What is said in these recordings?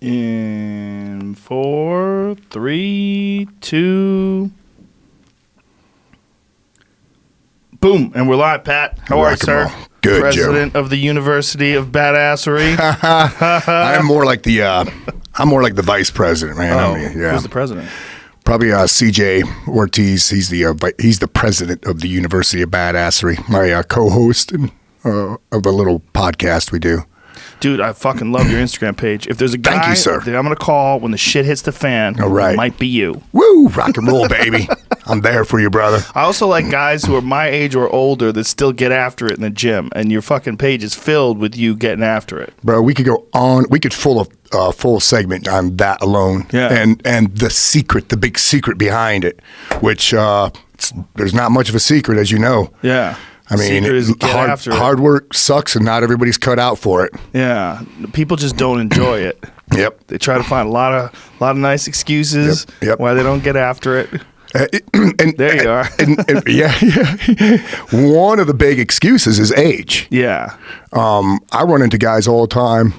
In 4, 3, 2. Boom, and we're live, Pat. How are you, sir? Good, President Joe. of the University of Badassery. I'm more like the vice president, man. Oh, yeah. Who's the president? Probably CJ Ortiz. He's the president of the University of Badassery. My co-host of the little podcast we do. Dude, I fucking love your Instagram page. If there's a guy Thank you, sir. that I'm going to call when the shit hits the fan, All right. it might be you. Woo! Rock and roll, baby. I'm there for you, brother. I also like guys who are my age or older that still get after it in the gym, and your fucking page is filled with you getting after it. Bro, we could go on. We could full segment on that alone. Yeah. And the secret, the big secret behind it, which there's not much of a secret, as you know. Yeah. I mean, Secret is get after it. hard work sucks, and not everybody's cut out for it. Yeah. People just don't enjoy it. Yep. They try to find a lot of nice excuses Yep. why they don't get after it. And There you are. and yeah. One of the big excuses is age. Yeah. I run into guys all the time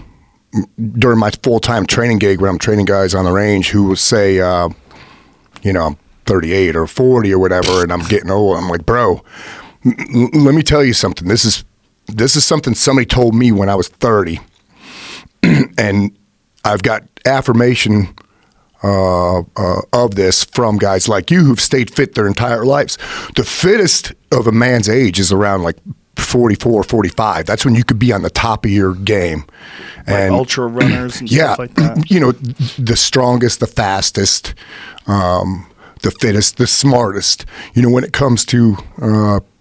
during my full-time training gig when I'm training guys on the range who will say, I'm 38 or 40 or whatever, and I'm getting old. I'm like, bro, let me tell you something. This is something somebody told me when I was 30, and I've got affirmation of this from guys like you who've stayed fit their entire lives. The fittest of a man's age is around like 44, 45. That's when you could be on the top of your game. And like ultra runners and stuff like that. The strongest, the fastest, the fittest, the smartest, when it comes to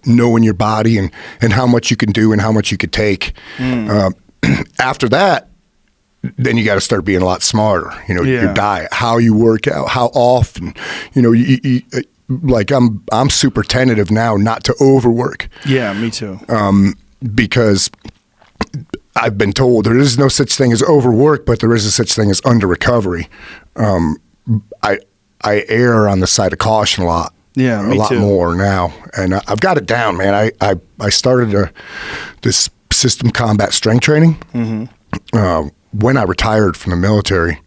knowing your body and how much you can do and how much you could take. After that, then you got to start being a lot smarter. Your diet, how you work out, how often. Like I'm super tentative now not to overwork. Yeah, me too. Because I've been told there is no such thing as overwork, but there is a such thing as under recovery. I err on the side of caution a lot. Yeah, me a lot too. more now, and I've got it down, man. I started this system combat strength training when I retired from the military,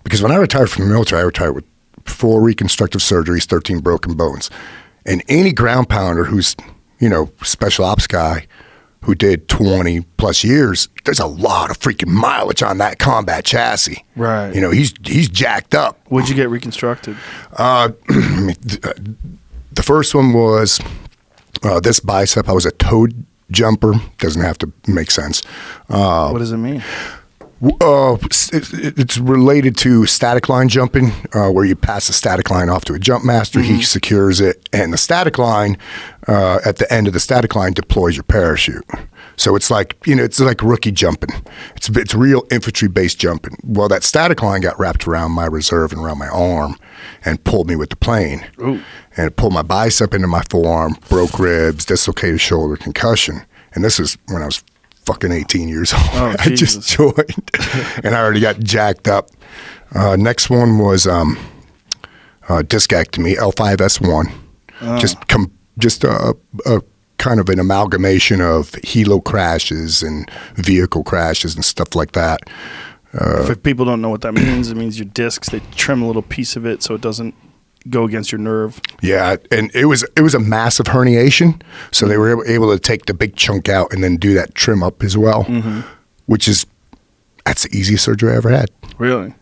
because when I retired from the military, I retired with 4 reconstructive surgeries, 13 broken bones, and any ground pounder who's special ops guy who did 20 plus years, there's a lot of freaking mileage on that combat chassis. Right. He's jacked up. What'd you get reconstructed? The first one was this bicep. I was a toe jumper. Doesn't have to make sense. What does it mean? It's related to static line jumping, where you pass the static line off to a jump master. He secures it, and the static line, at the end of the static line, deploys your parachute. So it's like it's like rookie jumping. It's real infantry based jumping. Well, that static line got wrapped around my reserve and around my arm, and pulled me with the plane. Ooh. And it pulled my bicep into my forearm, broke ribs, dislocated shoulder, concussion. And this is when I was fucking 18 years old. Oh, I just joined, and I already got jacked up. Next one was discectomy, L5S1. Just a kind of an amalgamation of helo crashes and vehicle crashes and stuff like that. If people don't know what that means, it means your discs, they trim a little piece of it so it doesn't go against your nerve. Yeah, and it was a massive herniation, so they were able to take the big chunk out and then do that trim up as well, that's the easiest surgery I ever had. Really?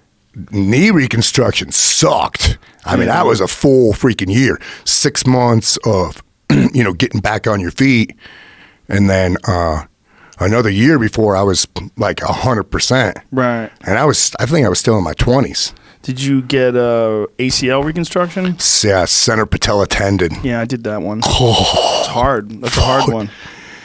Knee reconstruction sucked. I mean, that was a full freaking year. 6 months of getting back on your feet, and then another year before I was like 100%. Right. And I think I was still in my 20s. Did you get ACL reconstruction? Yeah, center patella tendon. Yeah, I did that one. It's hard. That's a hard one.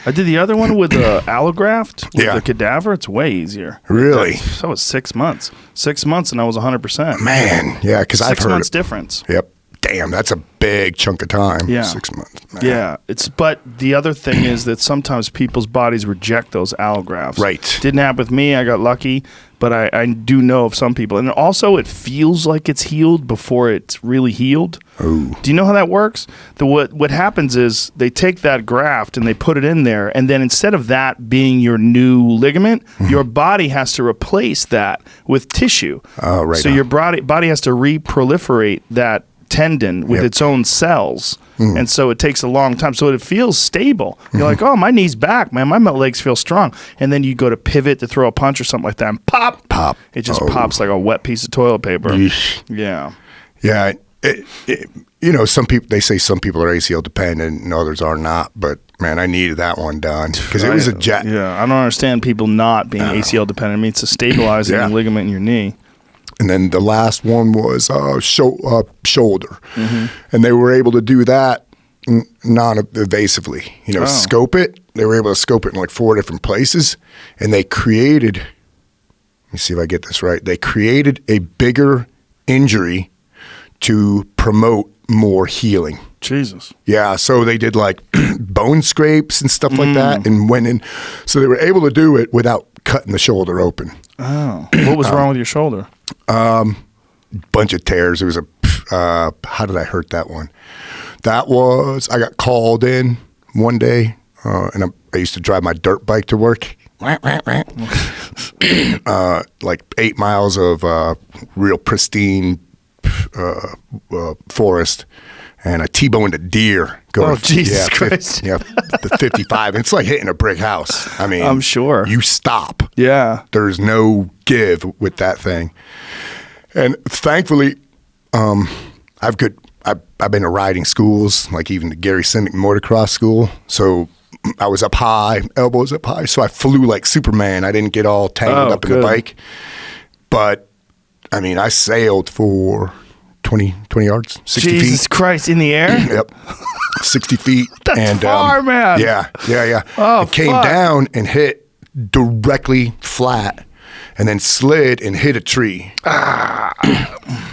I did the other one with allograft, with the cadaver. It's way easier. Really? That was 6 months. 6 months, and I was 100%. Man, yeah, because I've heard 6 months difference. Yep. Damn, that's a big chunk of time. Yeah. 6 months. Man. Yeah. But the other thing is that sometimes people's bodies reject those allografts. Right. Didn't happen with me. I got lucky. but I do know of some people. And also it feels like it's healed before it's really healed. Ooh. Do you know how that works? What happens is they take that graft and they put it in there, and then instead of that being your new ligament, your body has to replace that with tissue. Oh, right. So your body has to reproliferate that tendon with its own cells. And so it takes a long time. So it feels stable. You're like, oh, my knee's back, man. My legs feel strong. And then you go to pivot to throw a punch or something like that, and pop. It just pops like a wet piece of toilet paper. Yeesh. Yeah. Yeah. You know, some people, they say some people are ACL dependent and others are not. But, man, I needed that one done because it was a jet. Yeah. I don't understand people not being ACL dependent. I mean, it's a stabilizing ligament in your knee. And then the last one was shoulder. And they were able to do that non-invasively. You know, scope it. They were able to scope it in like 4 different places. And they created, let me see if I get this right. They created a bigger injury to promote more healing. Jesus. Yeah, so they did like bone scrapes and stuff like that and went in. So they were able to do it without cutting the shoulder open. Oh. What was wrong with your shoulder? Bunch of tears. It was how did I hurt that one? That was, I got called in one day, and I used to drive my dirt bike to work. Like 8 miles of real pristine forest, and I T-boned a deer. Jesus Christ. The 55. It's like hitting a brick house. I mean, I'm sure. You stop. Yeah. There's no give with that thing. And thankfully, I've been to riding schools, like even the Gary Simmick motocross school. So I was up high, elbows up high. So I flew like Superman. I didn't get all tangled up in the bike. But, I mean, I sailed for 20 yards, 60 feet. Jesus Christ, in the air? Yep. 60 feet. That's far, man. Yeah. Oh, it came down and hit directly flat and then slid and hit a tree.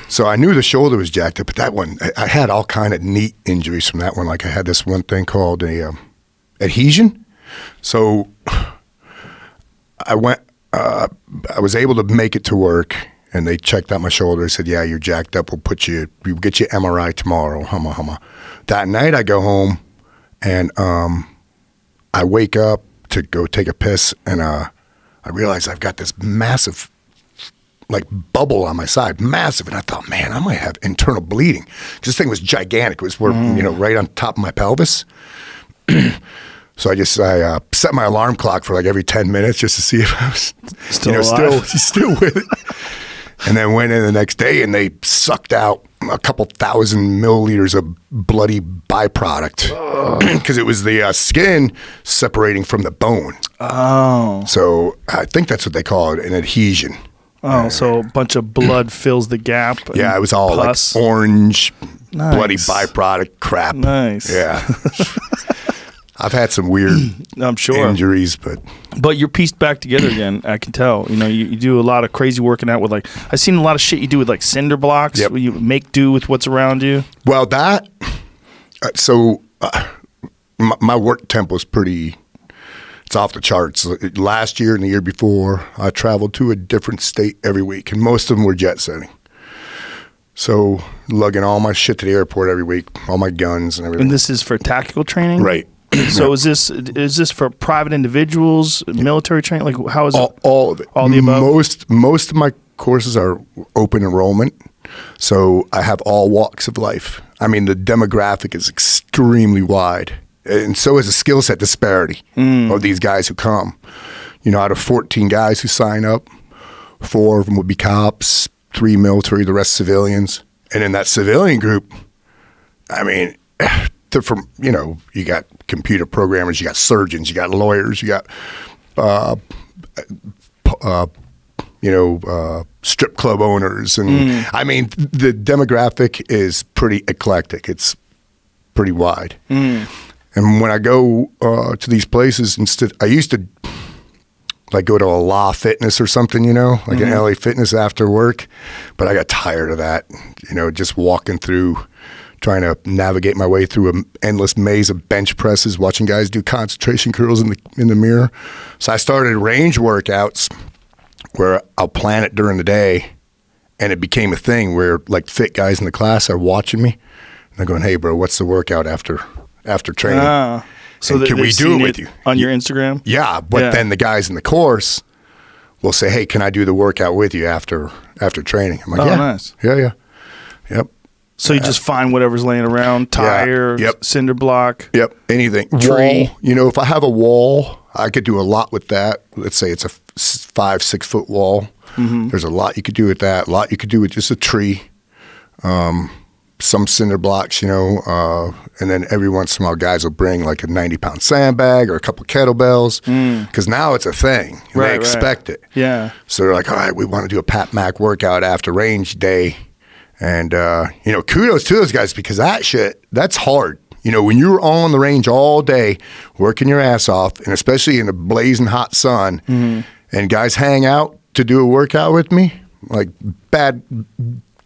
So I knew the shoulder was jacked up, but that one, I had all kind of neat injuries from that one. Like I had this one thing called a adhesion. So I was able to make it to work. And they checked out my shoulder. They said, "Yeah, you're jacked up. We'll get you MRI tomorrow." That night, I go home, and I wake up to go take a piss, and I realize I've got this massive, like bubble on my side, massive. And I thought, man, I might have internal bleeding. This thing was gigantic. It was right on top of my pelvis. So I set my alarm clock for like every 10 minutes just to see if I was still with it. And then went in the next day and they sucked out a couple 1,000 milliliters of bloody byproduct because it was the skin separating from the bone. Oh. So I think that's what they call it, an adhesion. Oh, so a bunch of blood fills the gap. Yeah, it was all pus. Like orange, bloody byproduct crap. Nice. Yeah. I've had some weird injuries, but you're pieced back together again. I can tell. You know, you do a lot of crazy working out with I've seen a lot of shit you do with like cinder blocks. Yep. Where you make do with what's around you. Well, my work tempo is it's off the charts. Last year and the year before, I traveled to a different state every week, and most of them were jet setting. So lugging all my shit to the airport every week, all my guns and everything. And this is for tactical training? Right. So is this for private individuals, military training? Like how is it? All of it. All the above? Most of my courses are open enrollment, so I have all walks of life. I mean, the demographic is extremely wide, and so is the skill set disparity of these guys who come. You know, out of 14 guys who sign up, 4 of them would be cops, 3 military, the rest civilians. And in that civilian group, I mean, they're from, you got computer programmers, you got surgeons, you got lawyers, you got, strip club owners. And I mean, the demographic is pretty eclectic. It's pretty wide. And when I go to these places, I used to like go to a La Fitness or something, like an LA Fitness after work. But I got tired of that, just walking through, trying to navigate my way through an endless maze of bench presses, watching guys do concentration curls in the mirror. So I started range workouts where I'll plan it during the day, and it became a thing where like fit guys in the class are watching me, and they're going, "Hey, bro, what's the workout after training?" So can we do it with you on your Instagram? Yeah, but then the guys in the course will say, "Hey, can I do the workout with you after training?" I'm like, "Yeah, nice. yeah, yep." So you just find whatever's laying around, tire, cinder block. Yep, anything. Tree. Wall. You know, if I have a wall, I could do a lot with that. Let's say it's a 5-6 foot wall. Mm-hmm. There's a lot you could do with that. A lot you could do with just a tree. Some cinder blocks, you know, and then every once in a while guys will bring like a 90-pound sandbag or a couple kettlebells because now it's a thing. And they expect it. Yeah. So they're like, all right, we want to do a Pat Mac workout after range day. And, you know, kudos to those guys because that shit, that's hard. You know, when you're on the range all day working your ass off, and especially in the blazing hot sun, and guys hang out to do a workout with me, like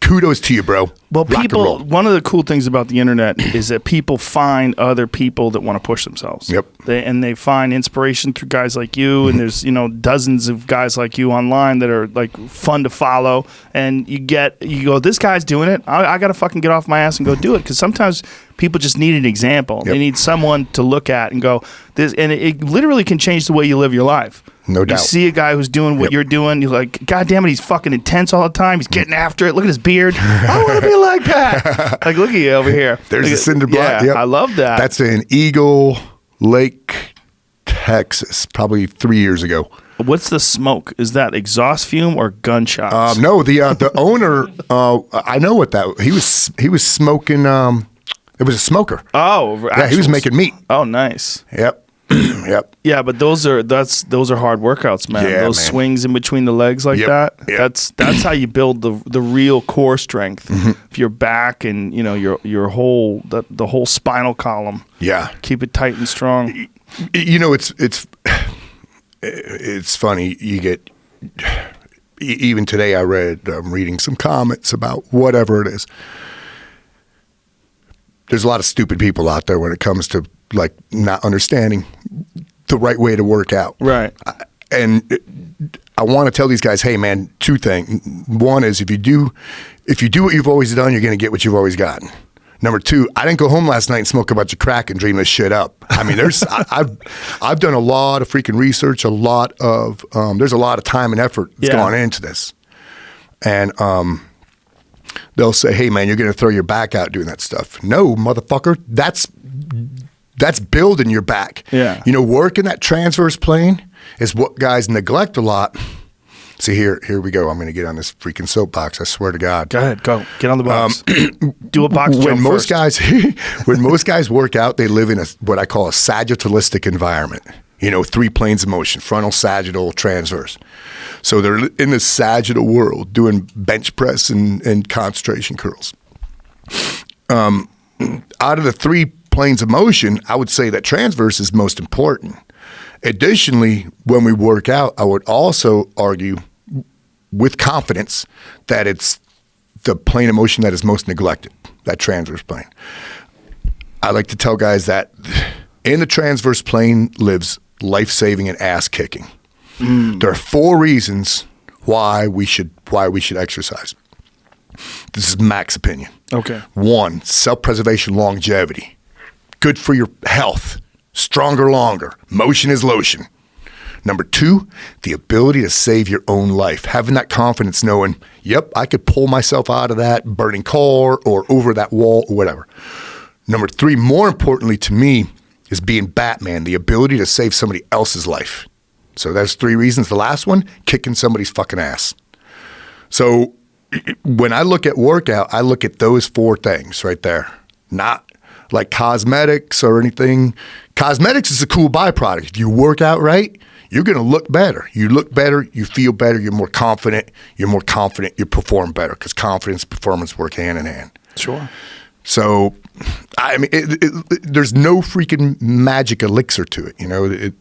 kudos to you, bro. Well, people, one of the cool things about the internet is that people find other people that want to push themselves. Yep. They find inspiration through guys like you, and there's, you know, dozens of guys like you online that are like fun to follow, and you go, this guy's doing it. I got to fucking get off my ass and go do it, because sometimes people just need an example. Yep. They need someone to look at and go, this, and it literally can change the way you live your life. No doubt. You see a guy who's doing what you're doing, you're like, God damn it, he's fucking intense all the time. He's getting after it. Look at his beard. I want to be like that. Like, look at you over here. There's a cinder block. Yeah, I love that. That's in Eagle Lake, Texas, probably 3 years ago. What's the smoke? Is that exhaust fume or gunshots? No, the owner, I know what that, he was smoking, it was a smoker. Oh, yeah, he was making meat. Oh, nice. Yep. Yep. Yeah, but those are hard workouts, man. Yeah, those swings in between the legs like that. Yep. That's how you build the real core strength of your back and, you know, your whole the whole spinal column. Yeah. Keep it tight and strong. You know, it's funny. You get, even today I'm reading some comments about whatever it is. There's a lot of stupid people out there when it comes to like not understanding the right way to work out. Right. And I want to tell these guys, hey man, two things. One is if you do what you've always done, you're going to get what you've always gotten. Number two, I didn't go home last night and smoke a bunch of crack and dream this shit up. I mean, I've done a lot of freaking research, there's a lot of time and effort that's gone into this. And they'll say, hey man, you're going to throw your back out doing that stuff. No, motherfucker, that's building your back. Yeah. You know, working that transverse plane is what guys neglect a lot. See, here we go. I'm going to get on this freaking soapbox. I swear to God. Go ahead. Go. Get on the box. Do a box jump most first. When most guys work out, they live in what I call a sagittalistic environment. You know, 3 planes of motion, frontal, sagittal, transverse. So they're in the sagittal world doing bench press and concentration curls. Out of the 3 planes of motion, I would say that transverse is most important. Additionally, when we work out, I would also argue with confidence that it's the plane of motion that is most neglected, that transverse plane. I like to tell guys that in the transverse plane lives life-saving and ass-kicking. There are 4 reasons why we should exercise. This is Mac's opinion. Okay. 1, self-preservation, longevity. Good for your health. Stronger, longer. Motion is lotion. Number 2, the ability to save your own life. Having that confidence knowing, yep, I could pull myself out of that burning car or over that wall or whatever. Number 3, more importantly to me, is being Batman, the ability to save somebody else's life. So there's 3 reasons. The last one, kicking somebody's fucking ass. So when I look at workout, I look at those 4 things right there. Not like cosmetics or anything. Cosmetics is a cool byproduct. If you work out right, you're going to look better. You look better, you feel better, you're more confident, you perform better because confidence and performance work hand in hand. Sure. So, I mean, there's no freaking magic elixir to it, you know. And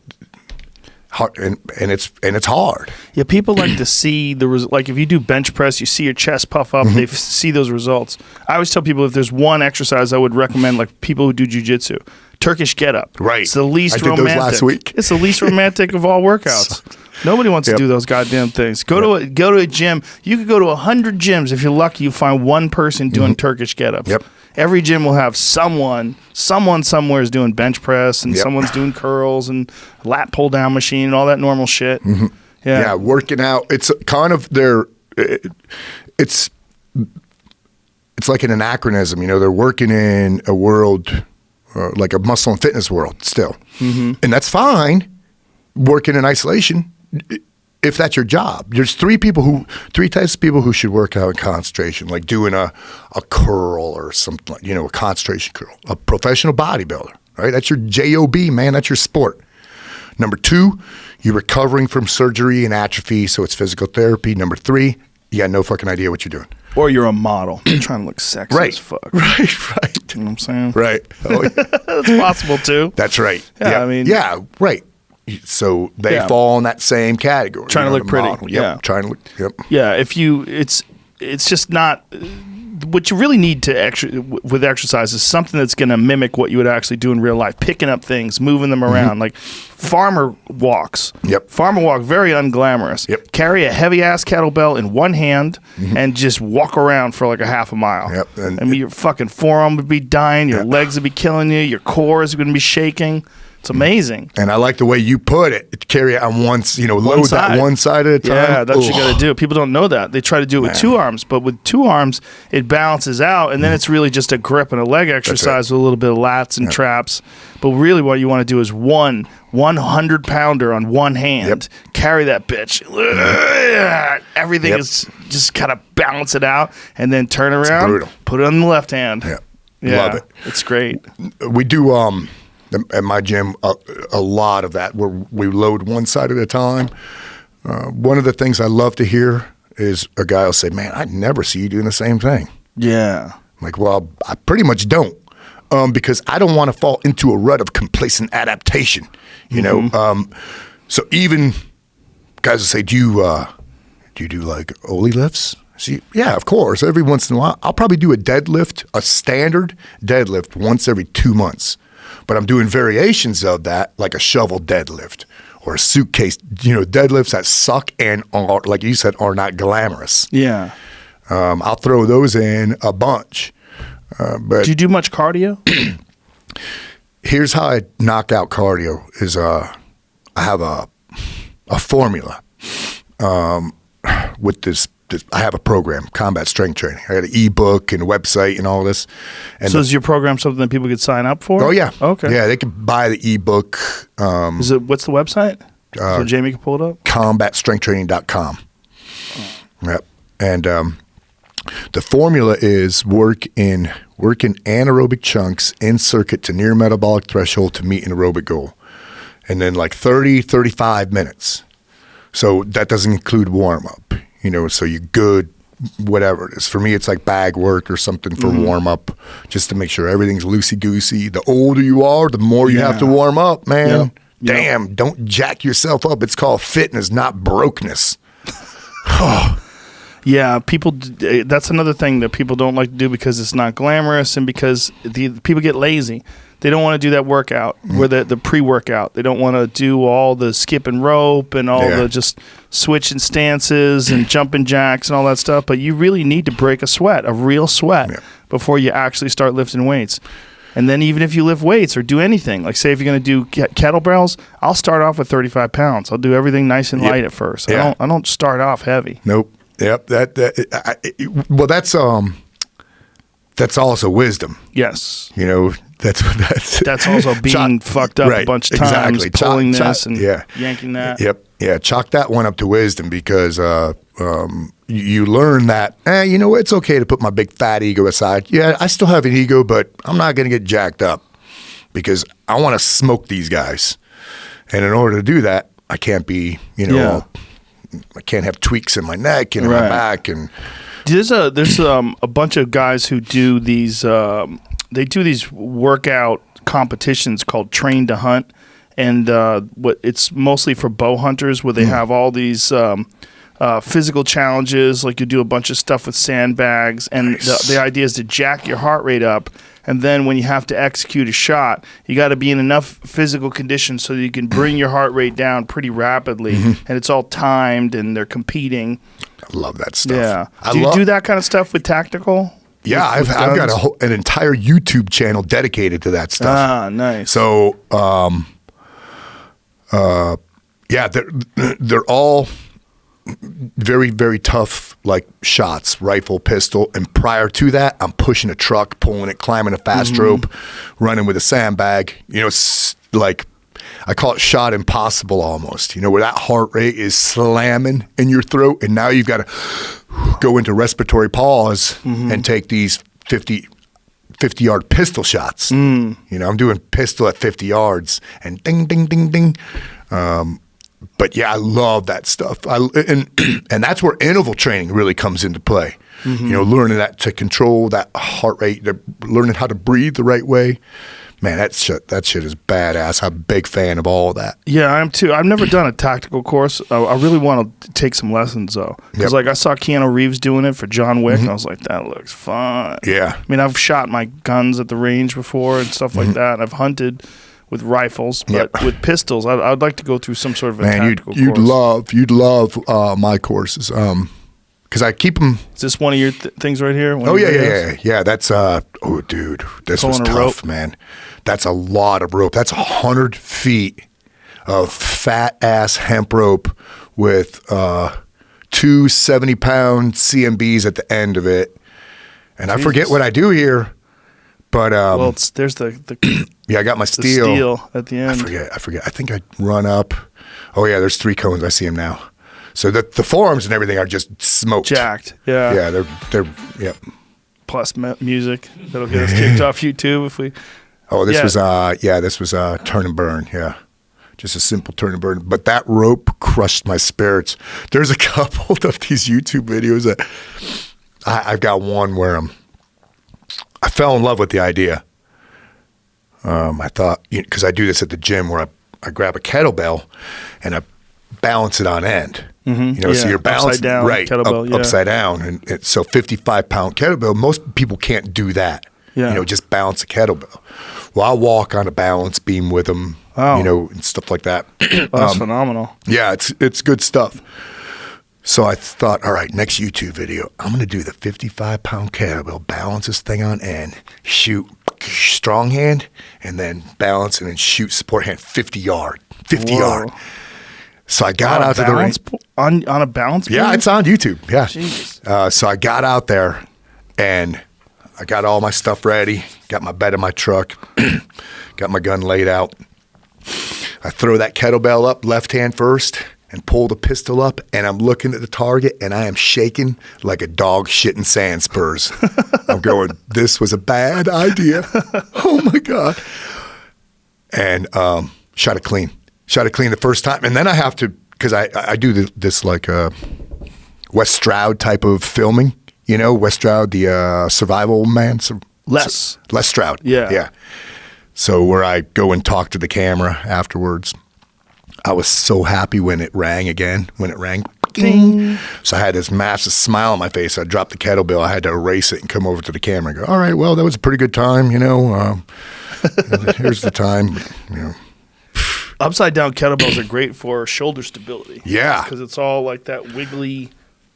it's hard. Yeah, people like to see like if you do bench press, you see your chest puff up. They see those results. I always tell people if there's one exercise I would recommend, like people who do jujitsu, Turkish get-up. Right. It's the least I did romantic. those last week. It's the least romantic of all workouts. Nobody wants to do those goddamn things. Go to a gym. You could go to 100 gyms. If you're lucky, you find one person doing Turkish get-ups. Yep. Every gym will have someone somewhere is doing bench press, and someone's doing curls and lat pull down machine and all that normal shit. Yeah, working out. It's kind of it's like an anachronism. You know, they're working in a world like a muscle and fitness world still, and that's fine. Working in isolation, if that's your job. There's three types of people who should work out in concentration, like doing a curl or something, like, a concentration curl. A professional bodybuilder, right? That's your job, man. That's your sport. Number 2, you're recovering from surgery and atrophy, so it's physical therapy. Number 3, you got no fucking idea what you're doing. Or you're a model. You're trying to look sexy as fuck. Right. You know what I'm saying? Right. Oh, yeah. That's possible, too. That's right. Yeah, I mean... Yeah, right. So they fall in that same category. Trying to look pretty. Model. Yep. Trying to look. Yep. Yeah. It's just not. What you really need with exercise is something that's going to mimic what you would actually do in real life. Picking up things, moving them around, like farmer walks. Yep. Farmer walk, very unglamorous. Yep. Carry a heavy ass kettlebell in one hand and just walk around for like a half a mile. Yep. I mean, your fucking forearm would be dying, your legs would be killing you, your core is going to be shaking. It's amazing. And I like the way you put it. Carry it on load that one side at a time. Yeah, that's what you got to do. People don't know that. They try to do it with 2 arms, but with 2 arms, it balances out, and then it's really just a grip and a leg exercise with a little bit of lats and traps. But really what you want to do is 100-pounder on one hand. Carry that bitch. Everything is just kind of balance it out, and then turn around, put it on the left hand. Yeah. Love it. It's great. We do... at my gym, a lot of that where we load one side at a time. One of the things I love to hear is a guy will say, "Man, I never see you doing the same thing." Yeah. I'm like, well, I pretty much don't, because I don't want to fall into a rut of complacent adaptation. You know, so even guys will say, "Do you do like Oli lifts?" See, yeah, of course. Every once in a while, I'll probably do a standard deadlift once every 2 months. But I'm doing variations of that, like a shovel deadlift or a suitcase, deadlifts that suck and are, like you said, are not glamorous. Yeah. I'll throw those in a bunch. But do you do much cardio? Here's how I knock out cardio is I have a formula with this. I have a program, Combat Strength Training. I got an ebook and a website and all this. And so is your program something that people could sign up for? Oh, yeah. Okay. Yeah, they can buy the ebook. What's the website? So Jamie can pull it up? CombatStrengthTraining.com. Yep. And the formula is work in anaerobic chunks in circuit to near metabolic threshold to meet an aerobic goal. And then like 35 minutes. So that doesn't include warm-up. So you're good, whatever it is. For me, it's like bag work or something for warm-up, just to make sure everything's loosey-goosey. The older you are, the more you have to warm up, man. Yep. Damn, don't jack yourself up. It's called fitness, not brokenness. Yeah, that's another thing that people don't like to do because it's not glamorous and because people get lazy. They don't want to do that workout, where the pre-workout. They don't want to do all the skip and rope and all the just switching stances and jumping jacks and all that stuff. But you really need to break a real sweat, before you actually start lifting weights. And then even if you lift weights or do anything, like say if you're going to do kettlebells, I'll start off with 35 pounds. I'll do everything nice and light at first. I don't start off heavy. Nope. Yep. That's also wisdom. Yes. That's also being fucked up a bunch of times, pulling this and yanking that. Yep. Yeah. Chalk that one up to wisdom because you learn that, it's okay to put my big fat ego aside. Yeah, I still have an ego, but I'm not going to get jacked up because I want to smoke these guys. And in order to do that, I can't be, I can't have tweaks in my neck and in my back. And there's a bunch of guys who do these. They do these workout competitions called Train to Hunt, and it's mostly for bow hunters, where they have all these physical challenges, like you do a bunch of stuff with sandbags, and the idea is to jack your heart rate up. And then when you have to execute a shot, you got to be in enough physical condition so that you can bring your heart rate down pretty rapidly. And it's all timed, and they're competing. I love that stuff. Yeah. Do you do that kind of stuff with tactical? Yeah, I've got an entire YouTube channel dedicated to that stuff. Ah, nice. So, yeah, they're all very, very tough, like shots, rifle, pistol. And prior to that, I'm pushing a truck, pulling it, climbing a fast rope, running with a sandbag. You know, it's like, I call it shot impossible almost, you know, where that heart rate is slamming in your throat. And now you've got to go into respiratory pause and take these 50-yard pistol shots. You know, I'm doing pistol at 50 yards and ding, ding, ding, ding. But yeah, I love that stuff. And that's where interval training really comes into play. You know, learning that to control that heart rate, learning how to breathe the right way. Man, that shit is badass. I'm a big fan of all of that. Yeah, I am too. I've never done a tactical course. I really want to take some lessons though, because like I saw Keanu Reeves doing it for John Wick, and I was like, that looks fun. Yeah. I mean, I've shot my guns at the range before and stuff like that. And I've hunted with rifles, but with pistols, I'd like to go through some sort of a tactical course. You'd love my courses. Because I keep them. Is this one of your things right here? Yeah. That's oh, dude, this was tough, man. That's a lot of rope. That's 100 feet of fat ass hemp rope with 2 70-pound CMBs at the end of it. And I forget what I do here, but well, there's the yeah, I got my steel at the end. I forget. I think I run up. Oh yeah, there's 3 cones. I see them now. So the forearms and everything are just smoked. Jacked. Yeah. Yeah, they're yeah. Plus music that'll get us kicked off YouTube if we. Oh, this was turn and burn. Yeah, just a simple turn and burn. But that rope crushed my spirits. There's a couple of these YouTube videos that I've got one where I fell in love with the idea. I thought, because I do this at the gym where I grab a kettlebell and I balance it on end. You know, so you're balanced upside down, right kettlebell, upside down, and so 55-pound kettlebell. Most people can't do that. You know, just balance a kettlebell. Well, I walk on a balance beam with them. You know, and stuff like that. That's phenomenal. Yeah, it's good stuff. So I thought, all right, next YouTube video, I'm going to do the 55-pound kettlebell, balance this thing on end, shoot strong hand, and then balance and then shoot support hand 50 yard. So I got out to the range. On a balance beam? Yeah, it's on YouTube. Yeah. Jesus. So I got out there and I got all my stuff ready, got my bed in my truck, got my gun laid out. I throw that kettlebell up left hand first and pull the pistol up, and I'm looking at the target, and I am shaking like a dog shitting sand spurs. I'm going, this was a bad idea. Oh, my God. And shot it clean. Shot it clean the first time. And then I have to, because I do this like Wes Stroud type of filming. You know, Wes Stroud, the survival man. Les Stroud. Yeah. So where I go and talk to the camera afterwards. I was so happy when it rang again. When it rang, ding. So I had this massive smile on my face. I dropped the kettlebell. I had to erase it and come over to the camera and go, all right, well, that was a pretty good time, you know. Here's the time, you know. Upside down kettlebells are great for shoulder stability. Yeah. Because it's all like that wiggly.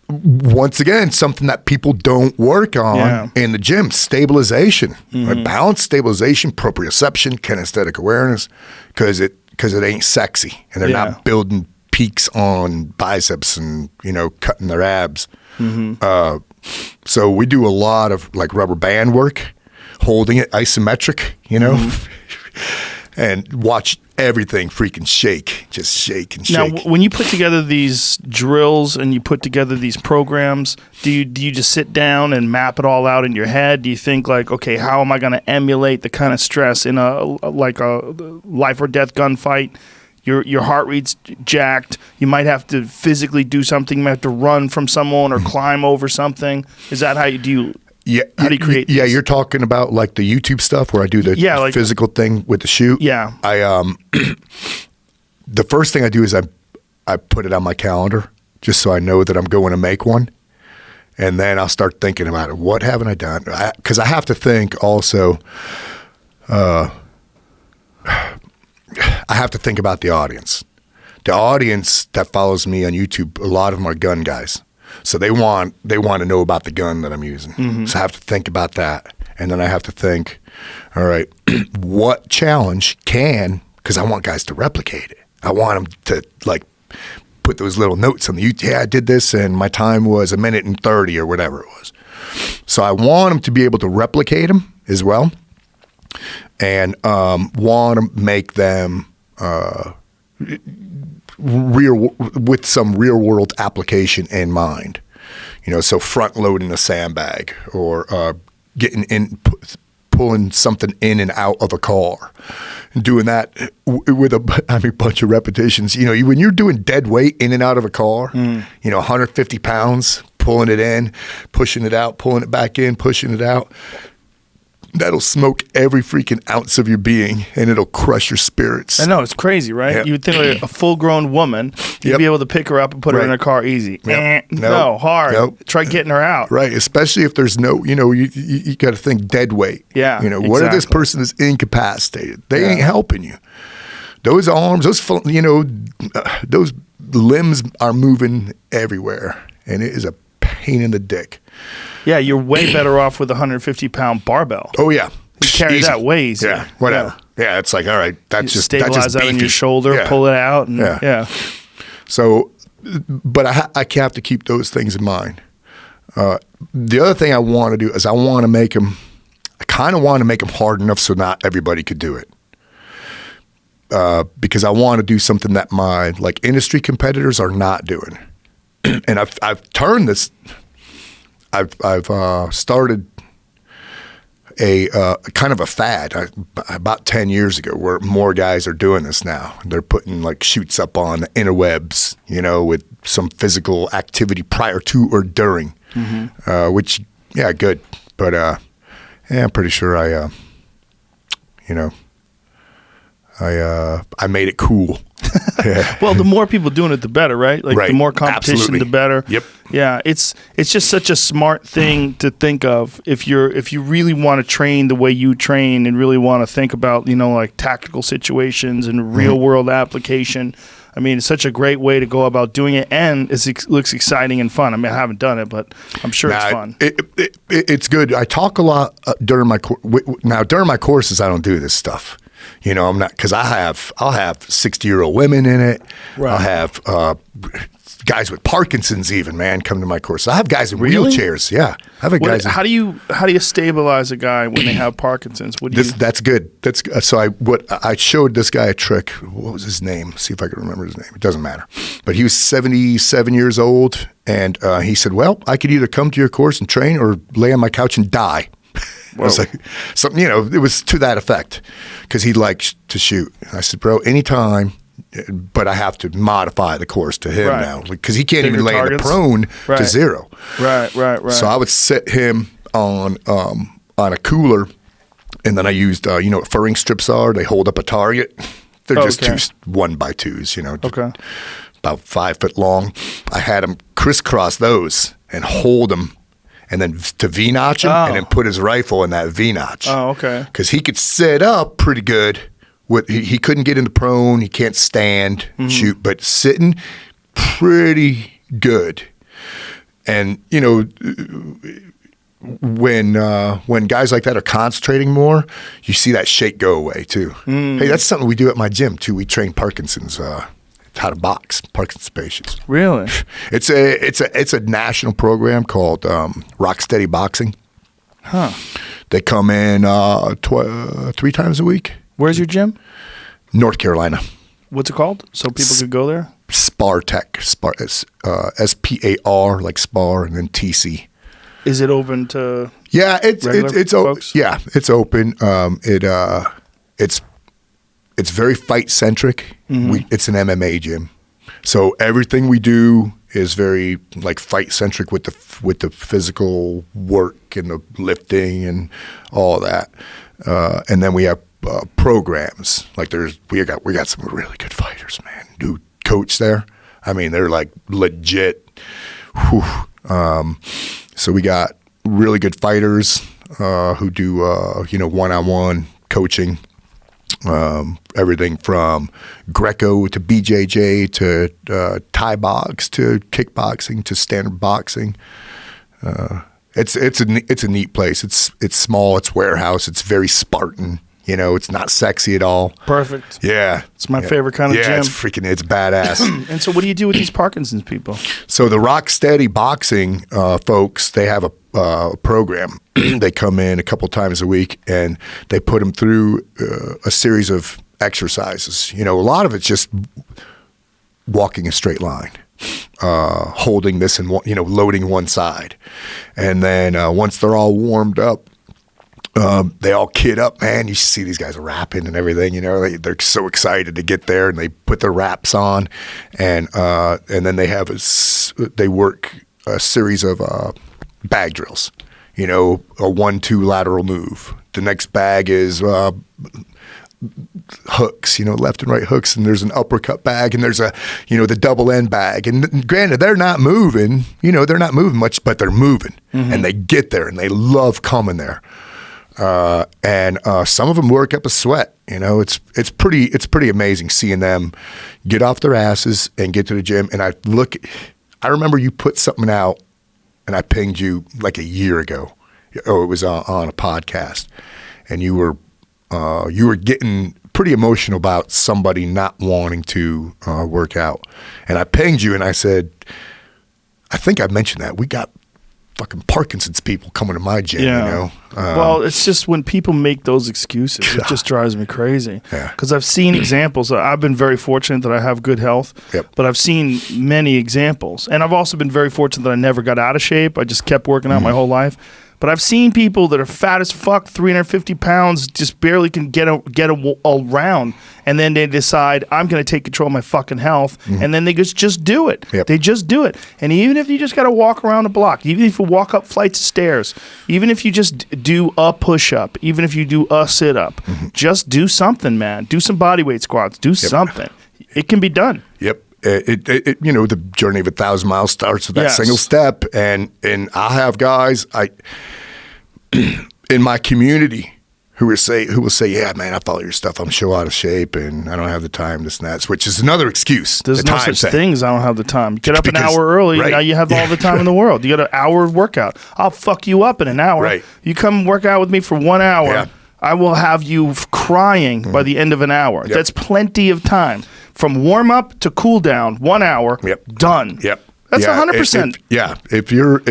Once again, something that people don't work on in the gym, stabilization, right? Balance, stabilization, proprioception, kinesthetic awareness, because it ain't sexy, and they're not building peaks on biceps and, you know, cutting their abs. So we do a lot of like rubber band work, holding it isometric, you know, and watch everything freaking shake, just shake and shake. Now, when you put together these drills and you put together these programs, do you just sit down and map it all out in your head? Do you think like, okay, how am I going to emulate the kind of stress in a life or death gunfight? Your heart rate's jacked. You might have to physically do something. You might have to run from someone or climb over something. Is that how you do? Yeah, how do you create? Yeah, you're talking about like the YouTube stuff where I do the like, physical thing with the shoot. Yeah, I the first thing I do is I put it on my calendar just so I know that I'm going to make one. And then I'll start thinking about it. What haven't I done? Because I have to think also, I have to think about the audience. The audience that follows me on YouTube, a lot of them are gun guys. So they want to know about the gun that I'm using. Mm-hmm. So I have to think about that. And then I have to think, all right, what challenge because I want guys to replicate it. I want them to like put those little notes on the YouTube. Yeah, I did this and my time was 1 minute and 30 or whatever it was. So I want them to be able to replicate them as well, and want to make them with some real world application in mind. So front loading a sandbag or getting in, pulling something in and out of a car, and doing that with a bunch of repetitions. When you're doing dead weight in and out of a car, 150 pounds, pulling it in, pushing it out, pulling it back in, pushing it out, that'll smoke every freaking ounce of your being, and it'll crush your spirits. I know, it's crazy, right? Yeah. You would think like a full-grown woman, you'd be able to pick her up and put her in a car easy. Yep. No, hard. Nope. Try getting her out. Right, especially if there's no, you got to think dead weight. Yeah, what if this person is incapacitated? They ain't helping you. Those arms, those limbs are moving everywhere, and it is a pain in the dick. Yeah, you're way better off with a 150-pound barbell. Oh yeah, you carry easy. That way easier. Yeah, whatever. Yeah, it's like, all right, that's just stabilize that on your shoulder, pull it out, and So, but I have to keep those things in mind. The other thing I want to do is I kind of want to make them hard enough so not everybody could do it. Because I want to do something that my industry competitors are not doing. And I've turned this. I've started a kind of a fad about 10 years ago, where more guys are doing this now. They're putting shoots up on the interwebs, with some physical activity prior to or during, which good. But I'm pretty sure I made it cool. Yeah. Well, the more people doing it, the better, right? Right. The more competition, Absolutely. the better. Yep. Yeah, it's just such a smart thing to think of if you really want to train the way you train and really want to think about tactical situations and real world application. I mean, it's such a great way to go about doing it, and it looks exciting and fun. I mean, I haven't done it, but I'm sure it's fun. It's good. I talk a lot during my courses. I don't do this stuff. I'm not, because I'll have 60-year-old women in it. Right. I'll have guys with Parkinson's even, man, come to my course. I have guys in wheelchairs. Yeah, I have guys. How do you stabilize a guy when they have Parkinson's? That's good. So I showed this guy a trick. What was his name? See if I can remember his name. It doesn't matter. But he was 77 years old, and he said, "Well, I could either come to your course and train, or lay on my couch and die." I was like, something, it was to that effect, because he likes to shoot. I said, bro, anytime, but I have to modify the course to him now, because he can't even lay in the prone to zero. Right. So I would set him on a cooler, and then I used, what furring strips are. They hold up a target. They're just 1x2s, about 5 foot long. I had him crisscross those and hold them, and then to V-notch him, and then put his rifle in that V-notch. Oh, okay. Because he could sit up pretty good. He couldn't get into prone. He can't stand, shoot, but sitting pretty good. And, when guys like that are concentrating more, you see that shake go away too. Hey, that's something we do at my gym too. We train Parkinson's, how to box Parkinson's patients. Really? It's a national program called Rocksteady Boxing. Huh. They come in 3 times a week. Where's your gym? North Carolina. What's it called? So people could go there? Spar Tech. Spar, SPAR, like Spar, and then TC. Is it open to? Yeah, it's folks? Yeah, it's open. It's very fight centric. It's an MMA gym, so everything we do is very fight centric with the physical work and the lifting and all that. And then we have programs we got some really good fighters, man. Dude, coach there. I mean, they're like legit. Whew. So we got really good fighters who do, one-on-one coaching. Everything from Greco to BJJ to Thai box to kickboxing to standard boxing. It's a neat place. It's small. It's warehouse. It's very Spartan. It's not sexy at all. Perfect. Yeah, it's my favorite kind of gym. Yeah, it's badass. And so, what do you do with these Parkinson's people? So the Rocksteady Boxing folks, they have a program. They come in a couple times a week, and they put them through a series of exercises. A lot of it's just walking a straight line, holding this and loading one side, and then once they're all warmed up, they all kit up, man. You see these guys rapping and everything. They're so excited to get there, and they put their raps on, and then they work a series of bag drills. A 1-2 lateral move. The next bag is hooks, left and right hooks, and there's an uppercut bag, and there's the double end bag. And granted, they're not moving, they're not moving much, but they're moving, and they get there, and they love coming there. And some of them work up a sweat. It's pretty amazing seeing them get off their asses and get to the gym. And I remember you put something out, and I pinged you like a year ago. Oh, it was on a podcast, and you were getting pretty emotional about somebody not wanting to work out. And I pinged you, and I said, I think I mentioned that we got fucking Parkinson's people coming to my gym, well, it's just when people make those excuses, it just drives me crazy. Because I've seen examples. I've been very fortunate that I have good health, but I've seen many examples. And I've also been very fortunate that I never got out of shape. I just kept working out my whole life. But I've seen people that are fat as fuck, 350 pounds, just barely can get around, and then they decide, I'm going to take control of my fucking health, and then they just do it. They just do it. And even if you just got to walk around the block, even if you walk up flights of stairs, even if you just do a push-up, even if you do a sit-up, just do something, man. Do some bodyweight squats. Do something. It can be done. Yep. The journey of 1,000 miles starts with that single step, and I have guys in my community who will say, yeah, man, I follow your stuff. I'm so out of shape, and I don't have the time. This and that, which is another excuse. There's no such thing as I don't have the time. Get up an hour early, now you have all the time in the world. You got an hour workout. I'll fuck you up in an hour. Right. You come work out with me for 1 hour. Yeah. I will have you crying by the end of an hour. Yep. That's plenty of time. From warm up to cool down, 1 hour, done. Yep. That's 100%. If you're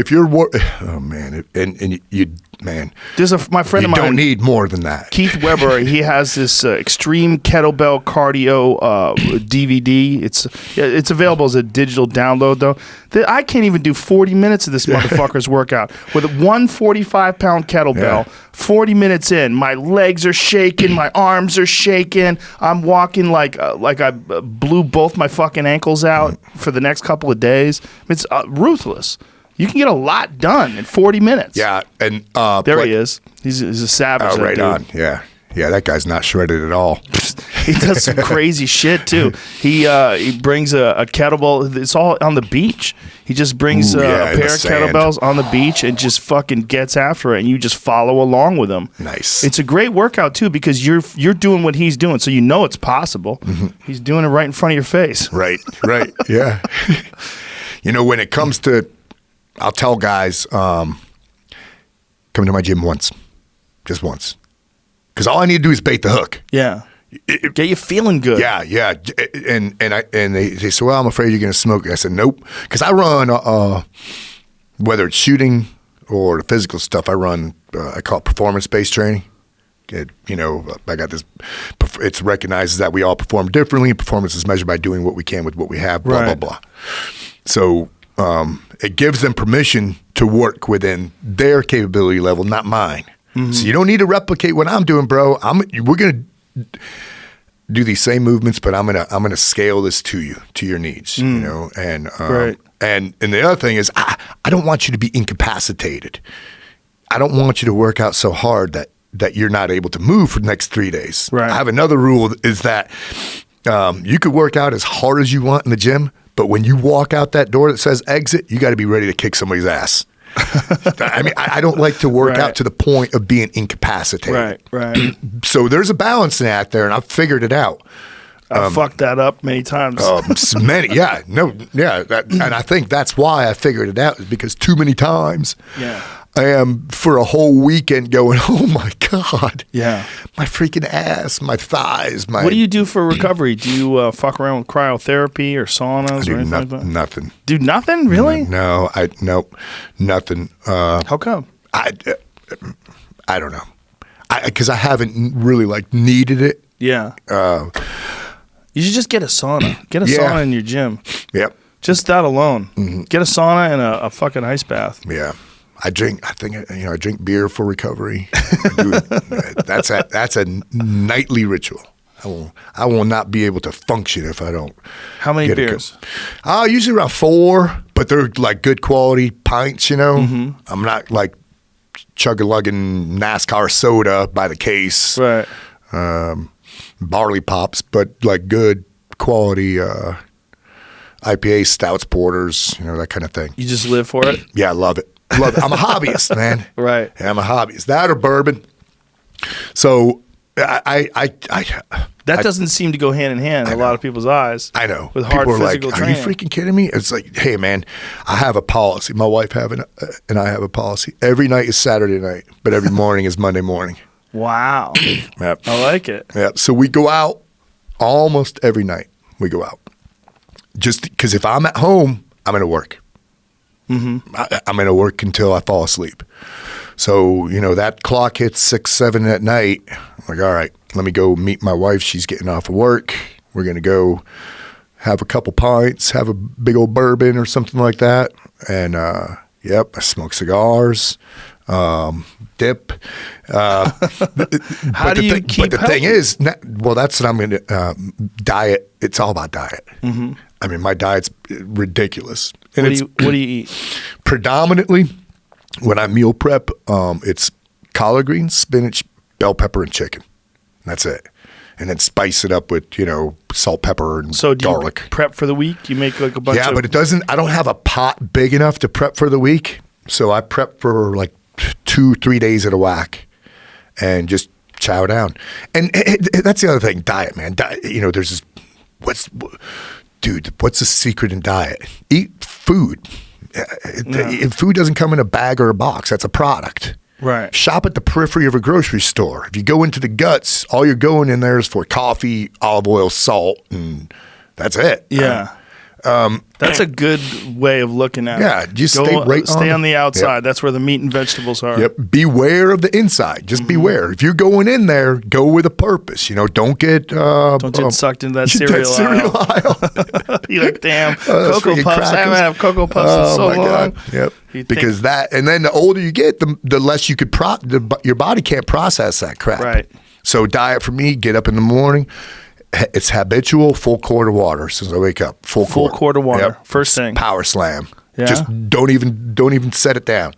oh man, and you man, there's my friend of mine. You don't need more than that. Keith Weber, he has this extreme kettlebell cardio DVD. It's available as a digital download though. I can't even do 40 minutes of this motherfucker's workout with a 145-pound kettlebell. 40 minutes in, my legs are shaking, my arms are shaking. I'm walking like I blew both my fucking ankles out for the next couple of days. It's ruthless. You can get a lot done in 40 minutes. Yeah, and there he is. He's a savage. Oh, right on. Yeah, that guy's not shredded at all. He does some crazy shit too. He brings a kettlebell. It's all on the beach. He just brings a pair of kettlebells on the beach and just fucking gets after it, and you just follow along with him. Nice. It's a great workout too because you're doing what he's doing, so you know it's possible. He's doing it right in front of your face. Right. Yeah. When it comes to, I'll tell guys, come to my gym once, just once, because all I need to do is bait the hook. Yeah. Get you feeling good. Yeah. And they say, well, I'm afraid you're going to smoke. I said, nope. Because I run, whether it's shooting or the physical stuff, I run, I call it performance-based training. I got this, it's recognizes that we all perform differently. Performance is measured by doing what we can with what we have, blah, blah, blah. So it gives them permission to work within their capability level, not mine. So you don't need to replicate what I'm doing, bro. We're going to do these same movements, but I'm gonna scale this to your needs, and and the other thing is I don't want you to be incapacitated. I don't want you to work out so hard that you're not able to move for the next 3 days. Right. I have another rule is that you could work out as hard as you want in the gym, But when you walk out that door that says exit, you got to be ready to kick somebody's ass. I mean, I don't like to work out to the point of being incapacitated. Right. So there's a balancing act there, and I've figured it out. I fucked that up many times. And I think that's why I figured it out, is because too many times I am for a whole weekend going, oh my God. Yeah. My freaking ass, my thighs, my... What do you do for recovery? Do you fuck around with cryotherapy or saunas or anything like that? Nothing. Do nothing? Really? No, nothing. How come? I don't know. Because I haven't really needed it. Yeah. You should just get a sauna. Get a sauna in your gym. Yep. Just that alone. Mm-hmm. Get a sauna and a fucking ice bath. Yeah. I drink beer for recovery. That's a nightly ritual. I will not be able to function if I don't. How many beers? Usually around 4, but they're good quality pints, Mm-hmm. I'm not chug-a-lugging NASCAR soda by the case. Right. Barley pops, but good quality IPA, stouts, porters, that kind of thing. You just live for it? Yeah, I love it. I'm a hobbyist, man. Right. Yeah, I'm a hobbyist. That or bourbon. So I that doesn't seem to go hand in hand in a lot of people's eyes. I know. With hard people are physical like, training. Are you freaking kidding me? It's like, hey, man, I have a policy. My wife and I have a policy. Every night is Saturday night, but every morning is Monday morning. Wow. Yep. I like it. Yeah. So we go out almost every night. We go out. Just because if I'm at home, I'm going to work. Mm-hmm. I'm going to work until I fall asleep. So, that clock hits 6, 7 at night. I'm like, all right, let me go meet my wife. She's getting off of work. We're going to go have a couple pints, have a big old bourbon or something like that. And, I smoke cigars, dip. How do you keep But the thing is, that's what I'm going to diet. It's all about diet. Mm-hmm. I mean, my diet's ridiculous. And what do you eat? Predominantly, when I meal prep, it's collard greens, spinach, bell pepper, and chicken. That's it. And then spice it up with, salt, pepper, and garlic. You prep for the week? You make a bunch of... Yeah, but I don't have a pot big enough to prep for the week. So I prep for 2-3 days at a whack and just chow down. And that's the other thing, diet, man. There's this, what's the secret in diet? Eat food. Food doesn't come in a bag or a box. That's a product. Right. Shop at the periphery of a grocery store. If you go into the guts, all you're going in there is for coffee, olive oil, salt, and that's it. Yeah. That's a good way of looking at it. Yeah, just stay on the outside. Yep. That's where the meat and vegetables are. Yep. Beware of the inside. Just beware. If you're going in there, go with a purpose. Don't get sucked into that cereal aisle. You're like, damn, Cocoa Puffs. Crackers. I haven't had Cocoa Puffs in so long. God. Yep. Because and then the older you get, the less you could your body can't process that crap. Right. So diet for me, get up in the morning. It's habitual, full quart of water since I wake up. Full quart of water. Yep. First thing. Power slam. Yeah. Just don't even set it down.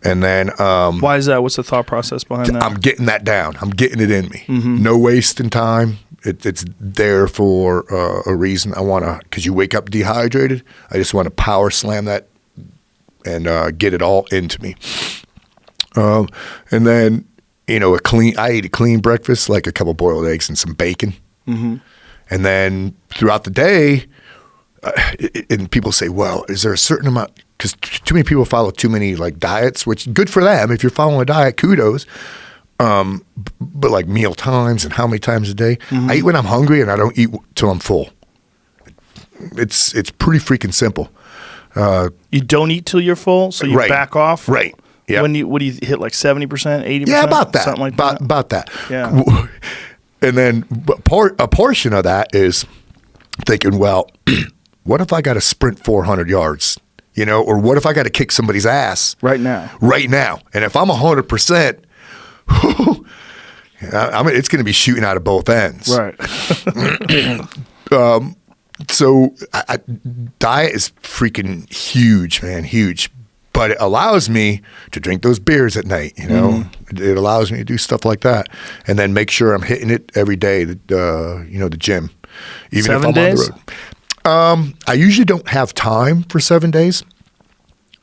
And then why is that? What's the thought process behind that? I'm getting that down. I'm getting it in me. Mm-hmm. No wasting time. It's there for a reason. I want to, because you wake up dehydrated. I just want to power slam that and get it all into me. And then I ate a clean breakfast, like a couple boiled eggs and some bacon. Mm-hmm. And then throughout the day, and people say, well, is there a certain amount? Because too many people follow too many diets, which good for them. If you're following a diet, kudos. But meal times and how many times a day. Mm-hmm. I eat when I'm hungry and I don't eat till I'm full. It's pretty freaking simple. You don't eat till you're full, so you back off? Right. Yeah. What do you hit, 70%, 80%? Yeah, about that. Something like that? About that. Yeah. And then a portion of that is thinking, well, what if I got to sprint 400 yards? Or what if I got to kick somebody's ass? Right now. And if I'm 100%, it's going to be shooting out of both ends. Right. So diet is freaking huge, man, huge. But it allows me to drink those beers at night, Mm-hmm. It allows me to do stuff like that. And then make sure I'm hitting it every day, the gym. Even 7 if I'm days? on I usually don't have time for 7 days.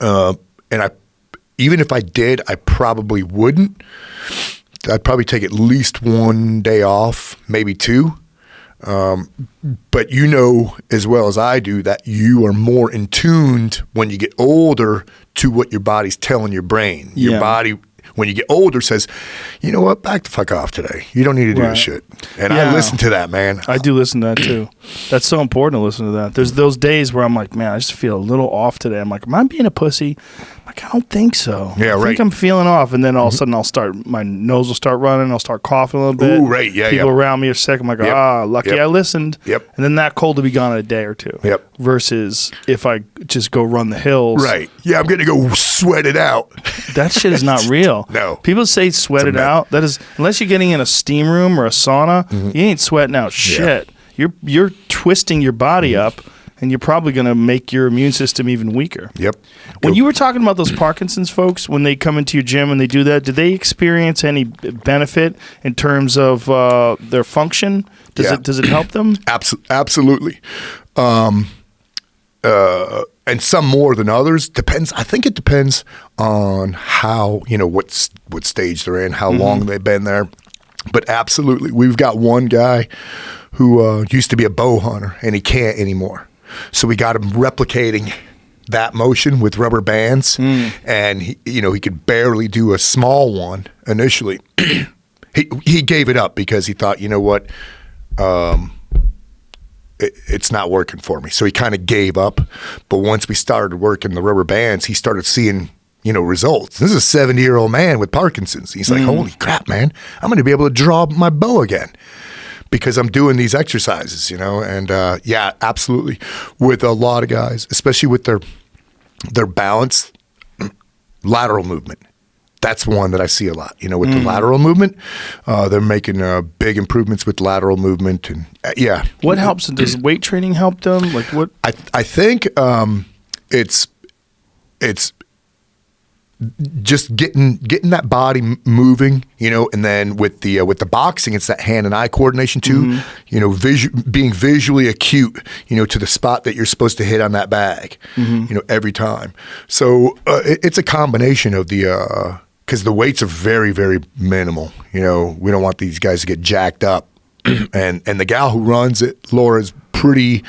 And even if I did, I probably wouldn't. I'd probably take at least 1 day off, maybe 2. But you know as well as I do that you are more in tuned when you get older to what your body's telling your brain. Your body, when you get older, says, you know what, back the fuck off today. You don't need to do this shit. And I listen to that, man. I do listen to that too. That's so important to listen to that. There's those days where I'm like, man, I just feel a little off today. I'm like, am I being a pussy? I'm like, I don't think so. Yeah, I think I'm feeling off. And then all of a sudden my nose will start running. I'll start coughing a little bit. Ooh, right. Yeah, People around me are sick. I'm like, lucky I listened. Yep. And then that cold will be gone in a day or two. Yep. Versus if I just go run the hills. Right. Yeah, I'm going to go sweat it out. That shit is not real. No. People say sweat it out. That is, unless you're getting in a steam room or a sauna, you ain't sweating out shit. You're twisting your body up, and you're probably going to make your immune system even weaker. Yep. When you were talking about those Parkinson's folks, when they come into your gym and they do that, do they experience any benefit in terms of their function? Does it help them? Absolutely. And some more than others. Depends. I think it depends on how, what stage they're in, how long they've been there. But absolutely, we've got one guy who used to be a bow hunter, and he can't anymore. So we got him replicating that motion with rubber bands, and he could barely do a small one initially. He gave it up because he thought, you know what, it's not working for me. So he kind of gave up. But once we started working the rubber bands, he started seeing results. This is a 70-year-old man with Parkinson's. He's like, holy crap, man, I'm going to be able to draw my bow again because I'm doing these exercises, and yeah, absolutely. With a lot of guys, especially with their balance, lateral movement. That's one that I see a lot, with the lateral movement. They're making big improvements with lateral movement. And yeah. What helps? Does weight training help them? Like what? I think it's just getting that body moving, and then with the boxing, it's that hand and eye coordination too. Being visually acute, to the spot that you're supposed to hit on that bag, every time. So it's a combination of the because the weights are very, very minimal. We don't want these guys to get jacked up, and the gal who runs it, Laura's pretty.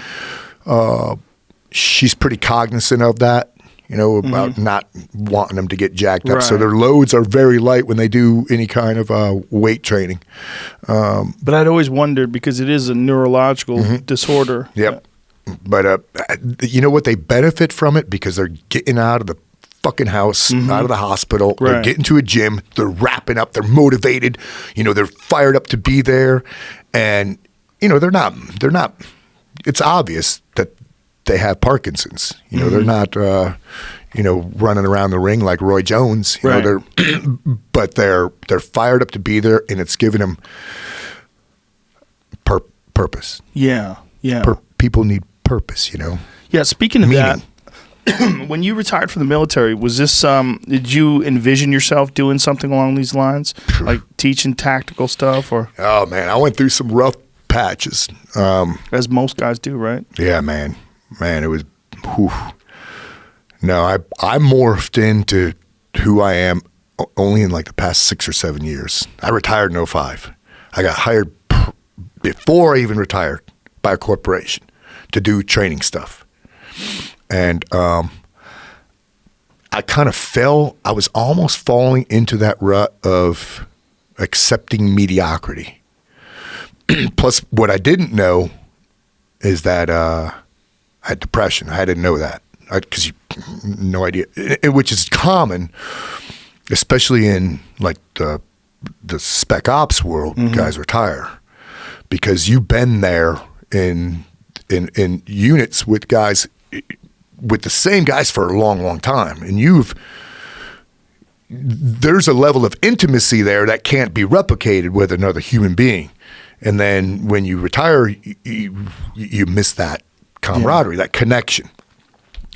She's pretty cognizant of that. About not wanting them to get jacked up. Right. So their loads are very light when they do any kind of weight training. But I'd always wondered because it is a neurological disorder. Yep. But you know what? They benefit from it because they're getting out of the fucking house, out of the hospital. Right. They're getting to a gym. They're wrapping up. They're motivated. They're fired up to be there. And, they're not. It's obvious that they have Parkinson's. They're not, running around the ring like Roy Jones. Right. But they're fired up to be there, and it's giving them purpose. Yeah, yeah. People need purpose. Yeah. Speaking of meaning. that, when you retired from the military, was this? Did you envision yourself doing something along these lines, like teaching tactical stuff, or? Oh man, I went through some rough patches. As most guys do, right? Yeah, man. Man, it was, whew. No, I morphed into who I am only in like the past 6 or 7 years. I retired in 2005. I got hired before I even retired by a corporation to do training stuff. And I kind of I was almost falling into that rut of accepting mediocrity. Plus, what I didn't know is that I had depression. I didn't know that because no idea, which is common, especially in like the spec ops world. Guys retire because you've been there in units with guys, with the same guys for a long, long time, and there's a level of intimacy there that can't be replicated with another human being. And then when you retire, you miss that camaraderie, that connection.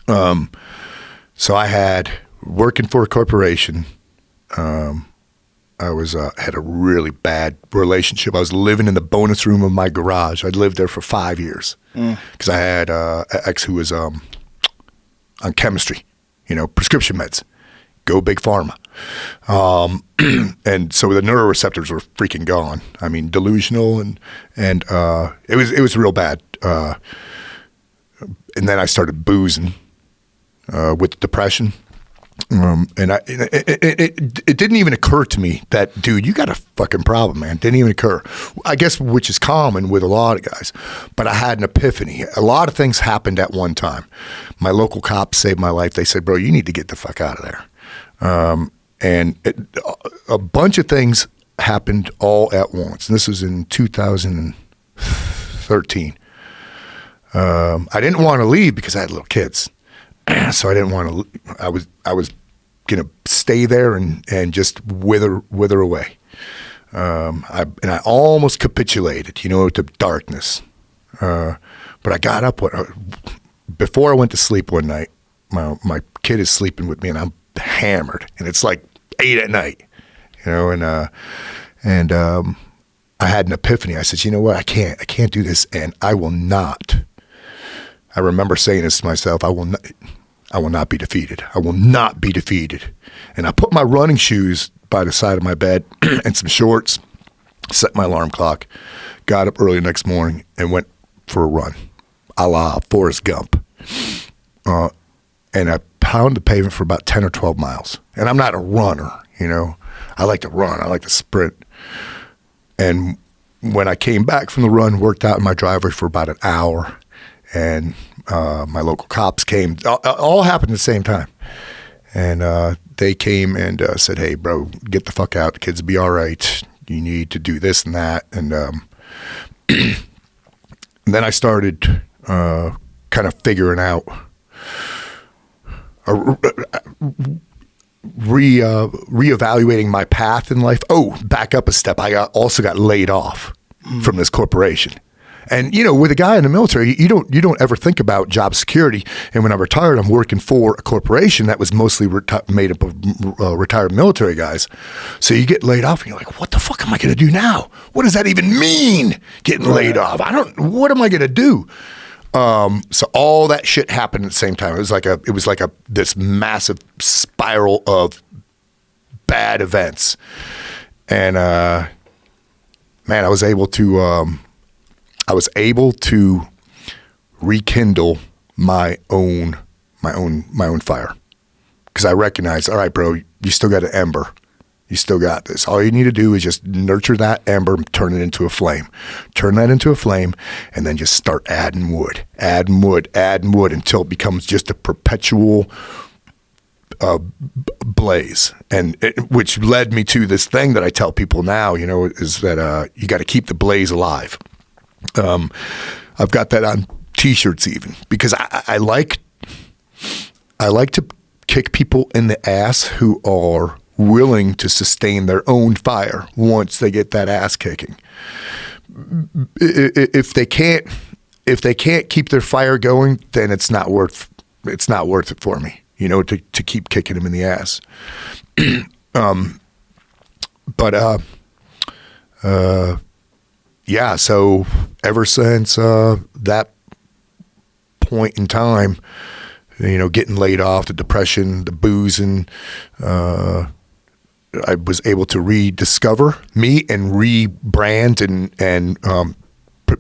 So I had, working for a corporation, had a really bad relationship. I was living in the bonus room of my garage. I'd lived there for 5 years because I had an ex who was on chemistry, prescription meds. Go big pharma. And so the neuroreceptors were freaking gone. I mean, delusional and it was real bad. And then I started boozing with depression. And it didn't even occur to me that, dude, you got a fucking problem, man. Didn't even occur. I guess which is common with a lot of guys. But I had an epiphany. A lot of things happened at one time. My local cops saved my life. They said, bro, you need to get the fuck out of there. A bunch of things happened all at once. And this was in 2013. I didn't want to leave because I had little kids. So I didn't want to. I was gonna stay there and just wither away. I almost capitulated, to darkness. But I got up before I went to sleep one night. My kid is sleeping with me, and I'm hammered, and it's like 8 at night, And I had an epiphany. I said, you know what? I can't do this, and I will not. I remember saying this to myself, I will not be defeated. I will not be defeated. And I put my running shoes by the side of my bed and some shorts, set my alarm clock, got up early the next morning and went for a run, a la Forrest Gump. And I pounded the pavement for about 10 or 12 miles. And I'm not a runner, I like to run. I like to sprint. And when I came back from the run, worked out in my driveway for about an hour, and my local cops came. All happened at the same time. And they came and said, hey, bro, get the fuck out. The kids will be all right. You need to do this and that. And, and then I started kind of figuring out, reevaluating my path in life. Oh, back up a step. I also got laid off from this corporation. And, with a guy in the military, you don't ever think about job security. And when I retired, I'm working for a corporation that was mostly made up of retired military guys. So you get laid off and you're like, what the fuck am I going to do now? What does that even mean, getting laid off? What am I going to do? So all that shit happened at the same time. It was like this massive spiral of bad events. And, man, I was able to rekindle my own fire, because I recognized, all right, bro, you still got an ember. You still got this. All you need to do is just nurture that ember, turn it into a flame. Turn that into a flame, and then just start adding wood until it becomes just a perpetual blaze. And which led me to this thing that I tell people now, is that you got to keep the blaze alive. I've got that on T-shirts even, because I like to kick people in the ass who are willing to sustain their own fire once they get that ass kicking. If they can't keep their fire going, then it's not worth it for me, to keep kicking them in the ass. Yeah, so ever since that point in time, getting laid off, the depression, the boozing, I was able to rediscover me and rebrand and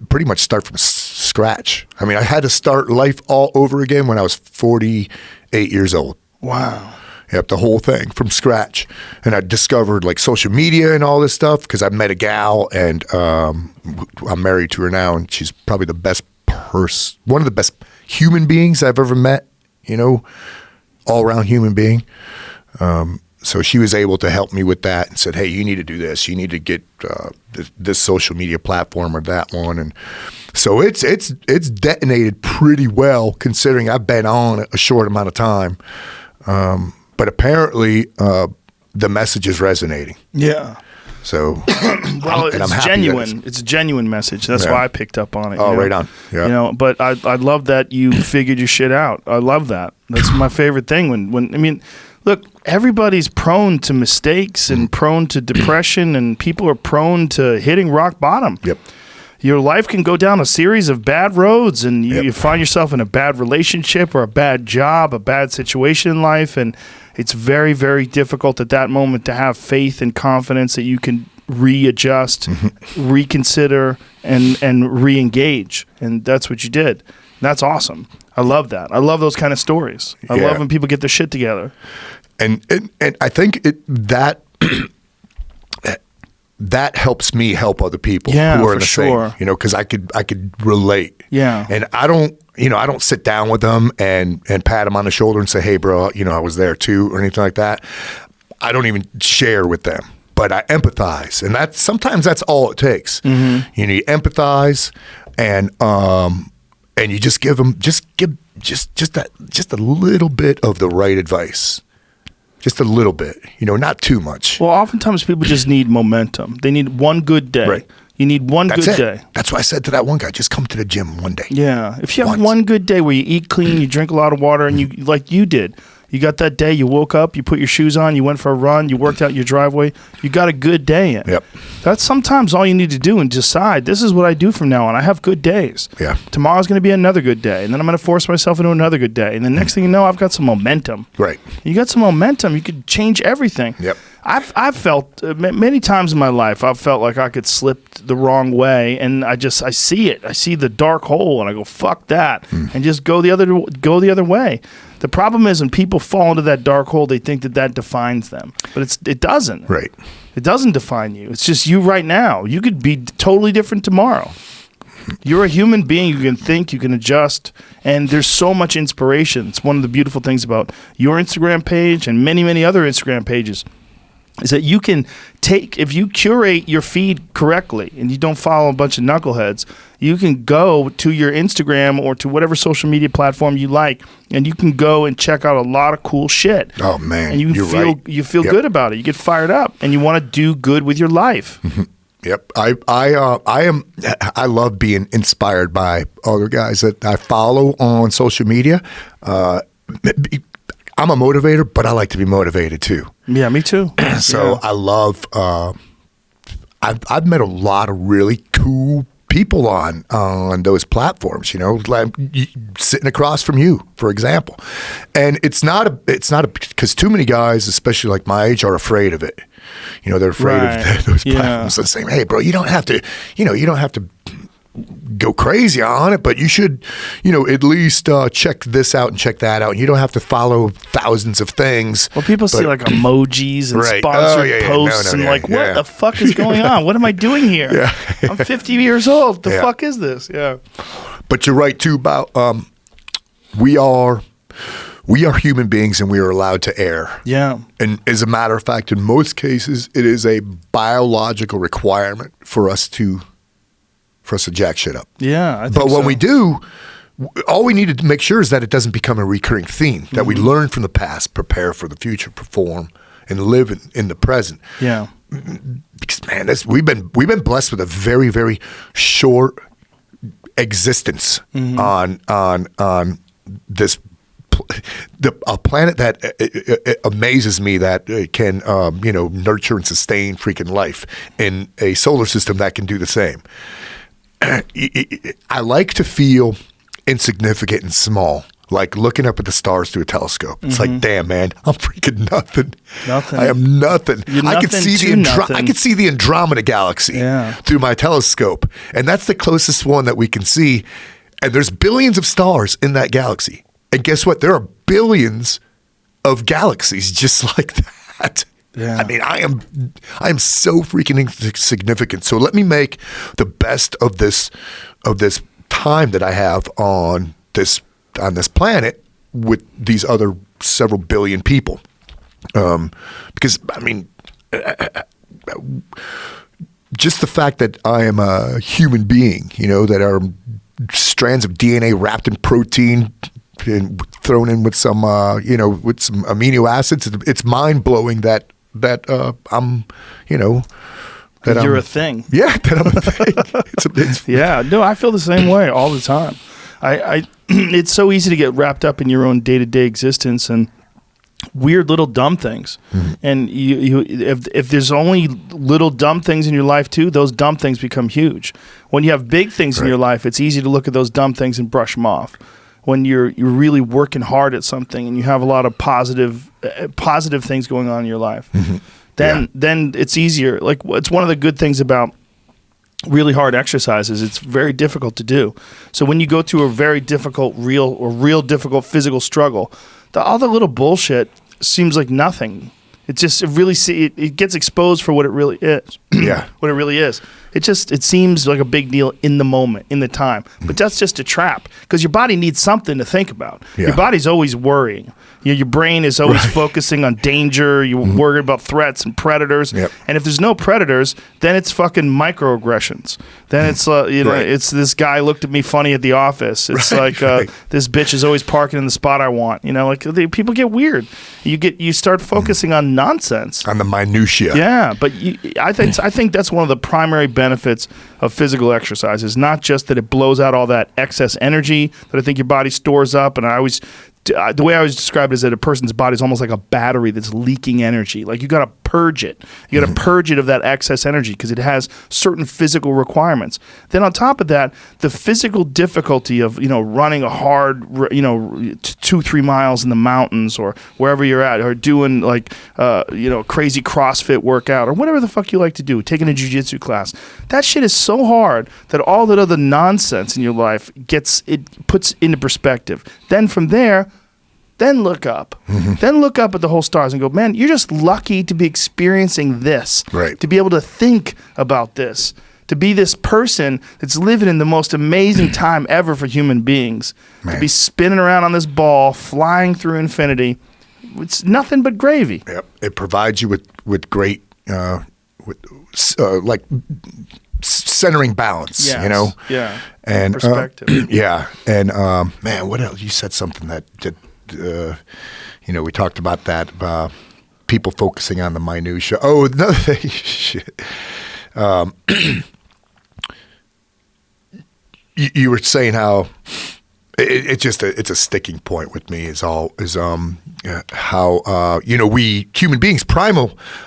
pretty much start from scratch. I mean, I had to start life all over again when I was 48 years old. Wow. Yep, the whole thing from scratch. And I discovered like social media and all this stuff because I met a gal, and I'm married to her now, and she's probably the best one of the best human beings I've ever met, all around human being. So she was able to help me with that and said, hey, you need to do this. You need to get this social media platform or that one. And so it's detonated pretty well, considering I've been on a short amount of time. But apparently the message is resonating. Yeah. So, well, it's genuine. It's a genuine message. That's why I picked up on it. Oh, right on. Yeah. But I love that you figured your shit out. I love that. That's my favorite thing. When I mean, Look, everybody's prone to mistakes and prone to depression, and people are prone to hitting rock bottom. Yep. Your life can go down a series of bad roads, and you find yourself in a bad relationship or a bad job, a bad situation in life, and it's very, very difficult at that moment to have faith and confidence that you can readjust, reconsider, and re-engage. And that's what you did. That's awesome. I love that. I love those kind of stories. I love when people get their shit together. And I think that that helps me help other people who are in the same, because I could relate. Yeah. And I don't sit down with them and pat them on the shoulder and say, hey, bro, I was there too, or anything like that. I don't even share with them, but I empathize. And sometimes that's all it takes. You empathize and you just give them, just a little bit of the right advice. Just a little bit, not too much. Well, oftentimes people just need momentum. They need one good day. Right. You need one good day. That's why I said to that one guy, just come to the gym one day. Yeah. If you have one good day where you eat clean, you drink a lot of water, and you, like you did, you got that day, you woke up, you put your shoes on, you went for a run, you worked out your driveway, you got a good day in. Yep. That's sometimes all you need to do and decide, this is what I do from now on. I have good days. Yeah. Tomorrow's going to be another good day, and then I'm going to force myself into another good day. And the next thing you know, I've got some momentum. Right. You got some momentum, you could change everything. Yep. I've felt many times in my life, I've felt like I could slip the wrong way, and I see it. I see the dark hole, and I go, fuck that, and just go the other way. The problem is when people fall into that dark hole, they think that defines them, but it doesn't. Right. It doesn't define you. It's just you right now. You could be totally different tomorrow. You're a human being. You can think, you can adjust, and there's so much inspiration. It's one of the beautiful things about your Instagram page and many, many other Instagram pages, is that you can take, if you curate your feed correctly and you don't follow a bunch of knuckleheads, you can go to your Instagram or to whatever social media platform you like, and you can go and check out a lot of cool shit. Oh man, and you feel good about it. You get fired up, and you want to do good with your life. Yep. I love being inspired by other guys that I follow on social media. I'm a motivator, but I like to be motivated too. Yeah, me too. So I love. I've met a lot of really cool people on those platforms. Like sitting across from you, for example, and it's not because too many guys, especially like my age, are afraid of it. They're afraid of those platforms. They're saying, "Hey, bro, you don't have to. You don't have to." Go crazy on it, but you should, at least check this out and check that out. And you don't have to follow thousands of things. Well, people see like emojis and sponsored posts what the fuck is going on? What am I doing here? Yeah. I'm 50 years old. The fuck is this? Yeah. But you're right too about we are human beings and we are allowed to err. Yeah. And as a matter of fact, in most cases, it is a biological requirement for us to jack shit up. Yeah, I think but when we do, all we need to make sure is that it doesn't become a recurring theme, that we learn from the past, prepare for the future, perform, and live in the present. Yeah. Because, man, we've been blessed with a very, very short existence on this a planet that it amazes me that it can nurture and sustain freaking life in a solar system that can do the same. I like to feel insignificant and small, like looking up at the stars through a telescope. It's like, damn, man, I'm freaking nothing. Nothing. I am nothing. I could see the Andromeda galaxy through my telescope, and that's the closest one that we can see. And there's billions of stars in that galaxy, and guess what? There are billions of galaxies just like that. Yeah. I mean, I am so freaking insignificant. So let me make the best of this time that I have on this planet with these other several billion people. Because I mean, just the fact that I am a human being, that are strands of DNA wrapped in protein and thrown in with some with some amino acids, it's mind blowing that I'm, that you're a thing. Yeah, that I'm a thing. It's yeah, no, I feel the same way all the time. I it's so easy to get wrapped up in your own day-to-day existence, and weird little dumb things. And if there's only little dumb things in your life too, those dumb things become huge. When you have big things in your life, it's easy to look at those dumb things and brush them off. When you're really working hard at something and you have a lot of positive things going on in your life, then it's easier. Like, it's one of the good things about really hard exercises. It's very difficult to do. So when you go through a very difficult, real difficult physical struggle, all the little bullshit seems like nothing. It gets exposed for what it really is. Yeah. What it really is. It seems like a big deal in the moment, in the time. But that's just a trap, because your body needs something to think about. Yeah. Your body's always worrying. Your brain is always focusing on danger. You're worried about threats and predators. Yep. And if there's no predators, then it's fucking microaggressions. Then it's it's this guy looked at me funny at the office. It's this bitch is always parking in the spot I want. People get weird. You start focusing on nonsense, on the minutia. Yeah, but I think that's one of the primary benefits of physical exercise, is not just that it blows out all that excess energy that I think your body stores up. And the way I always describe it is that a person's body is almost like a battery that's leaking energy. Like, you got to purge it. You got to purge it of that excess energy, because it has certain physical requirements. Then on top of that, the physical difficulty of running a hard 2-3 miles in the mountains or wherever you're at, or doing a crazy CrossFit workout or whatever the fuck you like to do, taking a jiu-jitsu class. That shit is so hard that all that other nonsense in your life puts into perspective. Then from there, then look up. Then look up at the whole stars and go, man, you're just lucky to be experiencing this. Right. To be able to think about this. To be this person that's living in the most amazing time ever for human beings. Man. To be spinning around on this ball, flying through infinity. It's nothing but gravy. Yep. It provides you with great, centering balance, yes. Yeah. And perspective. Yeah. And man, what else? You said something that we talked about that, people focusing on the minutia. Oh, another thing. Shit. You were saying how it's a sticking point with me how we human beings,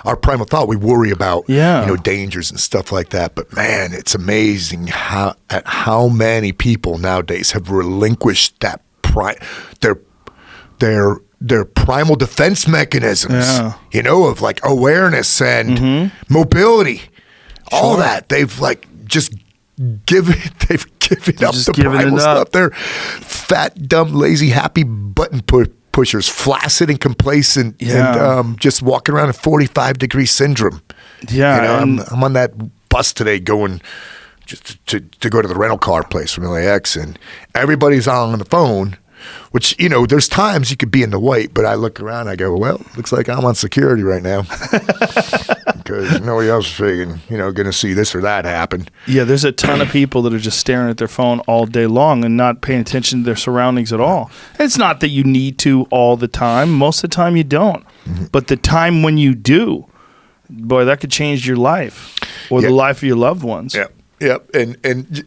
our primal thought, we worry about dangers and stuff like that. But man, it's amazing how many people nowadays have relinquished that their primal defense mechanisms, of like awareness and mobility, all that. They've given up the primal stuff. They're fat, dumb, lazy, happy button pushers, flaccid and complacent, and just walking around in 45-degree syndrome. Yeah, I'm on that bus today going just to go to the rental car place from LAX, and everybody's on the phone. Which, there's times you could be in the white, but I look around, I go, well, looks like I'm on security right now. Because nobody else is freaking, going to see this or that happen. Yeah, there's a ton of people that are just staring at their phone all day long and not paying attention to their surroundings at all. And it's not that you need to all the time. Most of the time you don't. But the time when you do, boy, that could change your life or the life of your loved ones. Yeah. Yep, and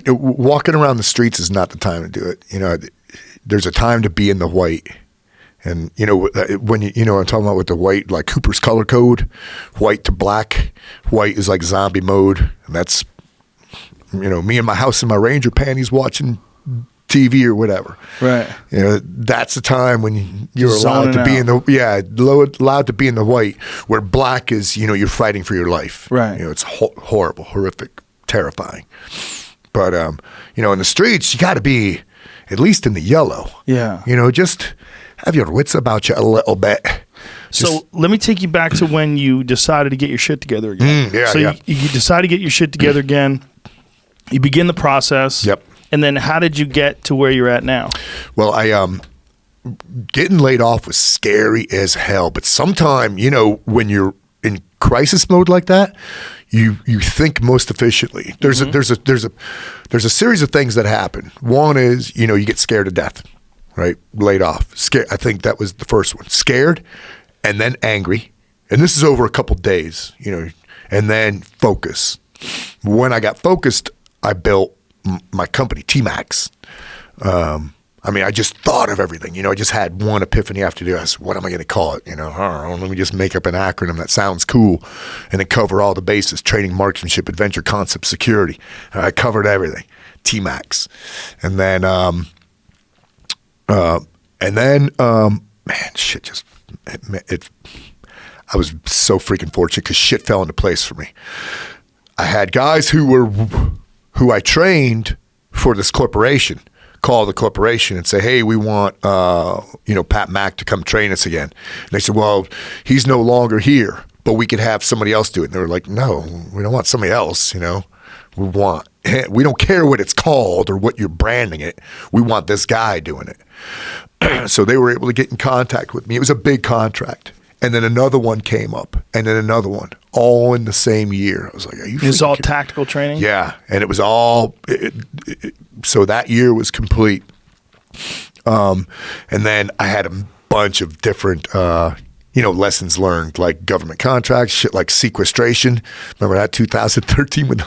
walking around the streets is not the time to do it. There's a time to be in the white, and when I'm talking about with the white, like Cooper's color code, white to black. White is like zombie mode, and that's me in my house in my Ranger panties watching TV or whatever. Right. That's the time when you're allowed to be allowed to be in the white, where black is, you're fighting for your life. Right. It's horrible, horrific, terrifying. But, in the streets, you got to be at least in the yellow. Yeah. Just have your wits about you a little bit. So let me take you back to when you decided to get your shit together again. You decide to get your shit together again. You begin the process. Yep. And then how did you get to where you're at now? Well, getting laid off was scary as hell. But sometime, when you're in crisis mode like that, you think most efficiently. There's a series of things that happen. One is, you get scared to death, right? Laid off. Scared. I think that was the first one. Scared, and then angry. And this is over a couple days, and then focus. When I got focused, I built my company, T-Max. I mean, I just thought of everything. You know, I just had one epiphany after the other. I said, what am I going to call it? You know, I don't know, let me just make up an acronym that sounds cool and then cover all the bases: training, marksmanship, adventure, concept, security. I covered everything. T-Max. And then, man, shit just, I was so freaking fortunate because shit fell into place for me. I had guys who I trained for this corporation call the corporation and say, hey, we want, Pat Mack to come train us again. And they said, well, he's no longer here, but we could have somebody else do it. And they were like, no, we don't want somebody else, you know. We don't care what it's called or what you're branding it. We want this guy doing it. So they were able to get in contact with me. It was a big contract. And then another one came up, and then another one, all in the same year. I was like, are you freaking It's all kidding? tactical training? Yeah, and it was all, so that year was complete. And then I had a bunch of different, lessons learned, like government contracts, shit like sequestration. Remember that 2013 with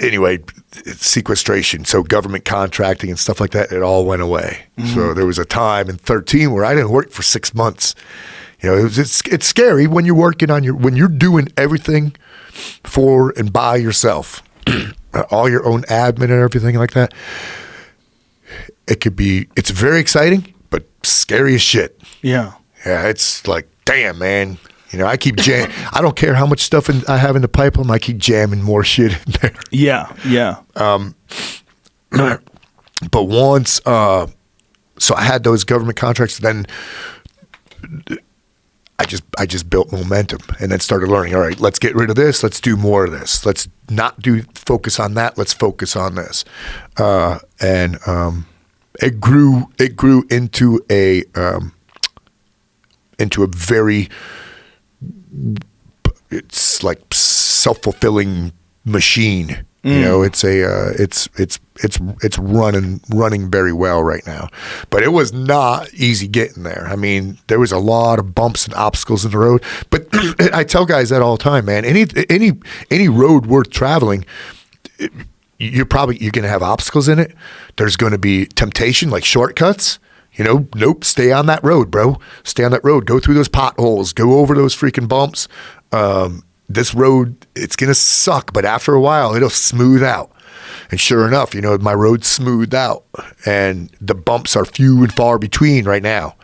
anyway, sequestration. So government contracting and stuff like that, it all went away. Mm-hmm. So there was a time in 13 where I didn't work for 6 months. You know, it's scary when you're working on when you're doing everything for and by yourself, all your own admin and everything like that. It's very exciting, but scary as shit. Yeah. Yeah, it's like, damn, man. You know, I keep I don't care how much stuff I have in the pipeline. I keep jamming more shit in there. Yeah, yeah. But once, so I had those government contracts. Then I just built momentum, and then started learning. All right, let's get rid of this. Let's do more of this. Let's not focus on that. Let's focus on this. And it grew into a very, it's like self-fulfilling machine. You know, it's running very well right now, but it was not easy getting there. I mean, there was a lot of bumps and obstacles in the road, but I tell guys that all the time, man. Any road worth traveling, you're going to have obstacles in it. There's going to be temptation, like shortcuts. You know, nope, stay on that road, bro. Stay on that road. Go through those potholes. Go over those freaking bumps. This road, it's going to suck, but after a while, it'll smooth out. And sure enough, you know, my road smoothed out, and the bumps are few and far between right now.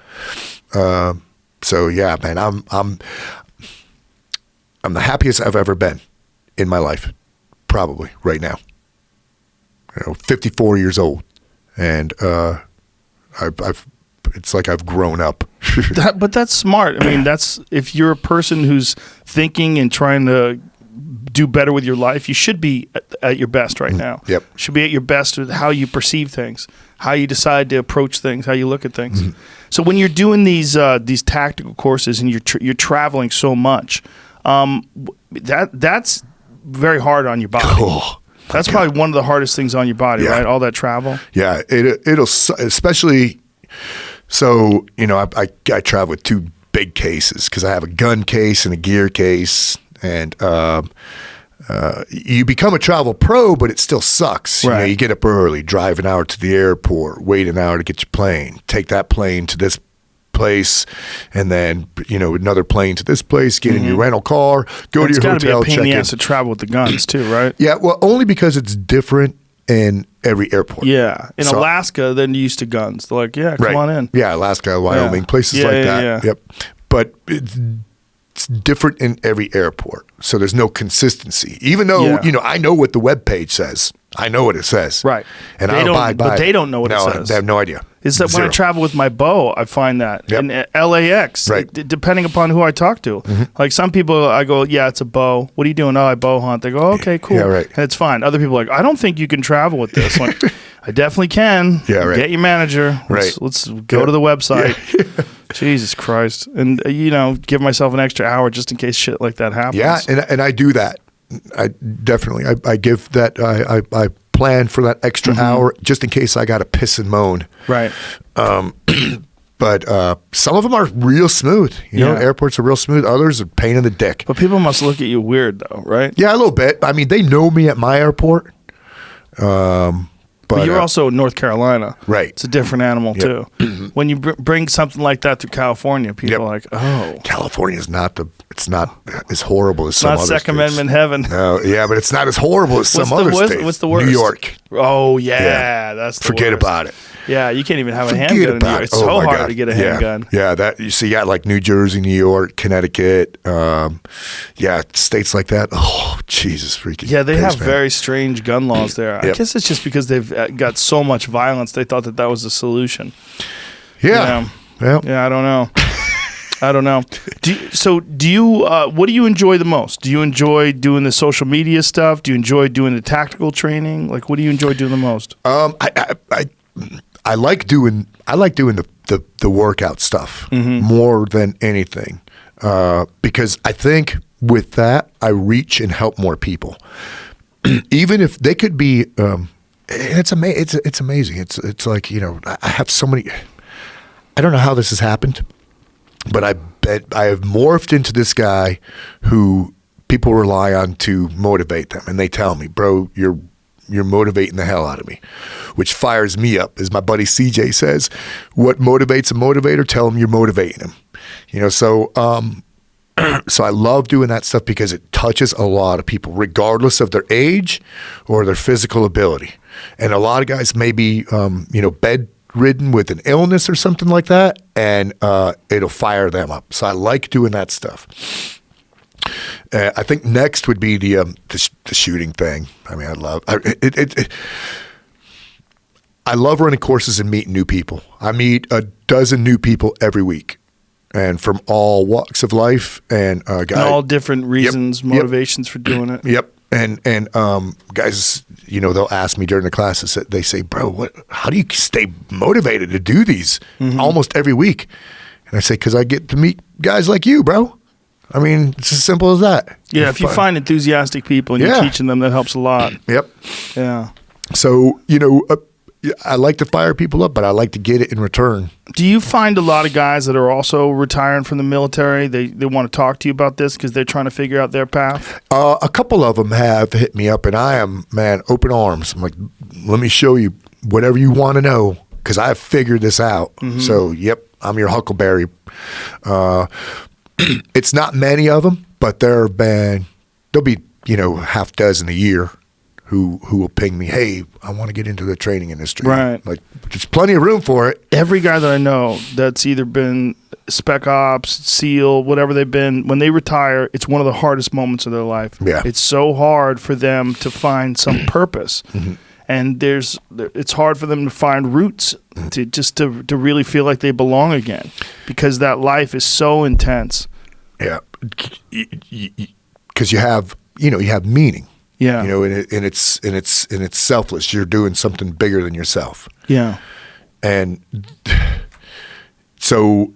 So yeah, man, I'm the happiest I've ever been in my life, probably right now. You know, 54 years old, and it's like I've grown up. But that's smart. I mean, that's, if you're a person who's thinking and trying to do better with your life, you should be at your best right now. Yep. Should be at your best with how you perceive things, how you decide to approach things, how you look at things. Mm-hmm. So when you're doing these tactical courses and you're traveling so much, that's very hard on your body. Oh, that's probably one of the hardest things on your body, right? All that travel. Yeah, it'll especially. So, you know, I travel with two big cases because I have a gun case and a gear case, and you become a travel pro, but it still sucks. Right. You know, you get up early, drive an hour to the airport, wait an hour to get your plane, take that plane to this place, and then, you know, another plane to this place, get in your rental car, go to your hotel, check in. It's got to be a pain in the ass to travel with the guns too, right? Yeah, well, only because it's different in every airport. Yeah. In Alaska, they're used to guns. They're like, yeah, come on in. Yeah, Alaska, Wyoming, places like that. Yeah. Yep. But it's different in every airport. So there's no consistency. Even though, you know, I know what the webpage says. I know what it says. Right. And I abide by it. But they don't know what it says. They have no idea. Is that when I travel with my bow, I find that. Yep. And LAX, depending upon who I talk to. Mm-hmm. Like some people, I go, yeah, it's a bow. What are you doing? Oh, I bow hunt. They go, okay, cool. Yeah, right. And it's fine. Other people are like, I don't think you can travel with this. Like, I definitely can. Yeah, right. Get your manager. Let's go to the website. Yeah. Jesus Christ. And, you know, give myself an extra hour just in case shit like that happens. Yeah, and I do that. I definitely. I give that, I plan for that extra hour just in case I got to piss and moan. Right. But some of them are real smooth. You know, airports are real smooth. Others are pain in the dick. But people must look at you weird, though, right? Yeah, a little bit. I mean, they know me at my airport. But But you're also in North Carolina. Right. It's a different animal, too. When you bring something like that through California, people are like, oh. California's it's not as horrible as some other states. Not Second Amendment heaven. No, yeah, but it's not as horrible as some other states. What's the worst? New York. Oh, yeah. That's the Forget worst. about it. Yeah, you can't even have a handgun in New York. It's so hard to get a handgun. Yeah, that you see, like New Jersey, New York, Connecticut, states like that. Oh, Jesus freaking. Yeah, they have very strange gun laws there. I guess it's just because they've got so much violence. They thought that was the solution. Yeah. Yeah, I don't know. I don't know. Do you? What do you enjoy the most? Do you enjoy doing the social media stuff? Do you enjoy doing the tactical training? Like, what do you enjoy doing the most? I like doing the workout stuff more than anything because I think with that I reach and help more people. Even if they could be, it's amazing. It's like, you know, I have so many. I don't know how this has happened, but I bet I have morphed into this guy who people rely on to motivate them, and they tell me, "Bro, you're motivating the hell out of me," which fires me up. As my buddy CJ says, what motivates a motivator? Tell him you're motivating him. You know, so so I love doing that stuff because it touches a lot of people, regardless of their age or their physical ability. And a lot of guys may be, bedridden with an illness or something like that, and it'll fire them up. So I like doing that stuff. I think next would be the shooting thing. I mean, I love running courses and meeting new people. I meet a dozen new people every week, and from all walks of life, and guys, and all different reasons, motivations for doing it. Yep. And guys, you know, they'll ask me during the classes. They say, "Bro, how do you stay motivated to do these almost every week?" And I say, "Because I get to meet guys like you, bro." I mean, it's as simple as that. Yeah, if you find enthusiastic people and you're teaching them, that helps a lot. Yep. Yeah. So, you know, I like to fire people up, but I like to get it in return. Do you find a lot of guys that are also retiring from the military, they want to talk to you about this because they're trying to figure out their path? A couple of them have hit me up, and I am, man, open arms. I'm like, let me show you whatever you want to know because I've figured this out. So, yep, I'm your huckleberry. It's not many of them, but there'll be, you know, half dozen a year who will ping me, "Hey, I want to get into the training industry." Right. Like, there's plenty of room for it. Every guy that I know that's either been Spec Ops, SEAL, whatever they've been, when they retire, it's one of the hardest moments of their life. Yeah. It's so hard for them to find some purpose. And it's hard for them to find roots to really feel like they belong again because that life is so intense. Yeah, because you have meaning. Yeah, you know, and it's selfless. You're doing something bigger than yourself. Yeah, and so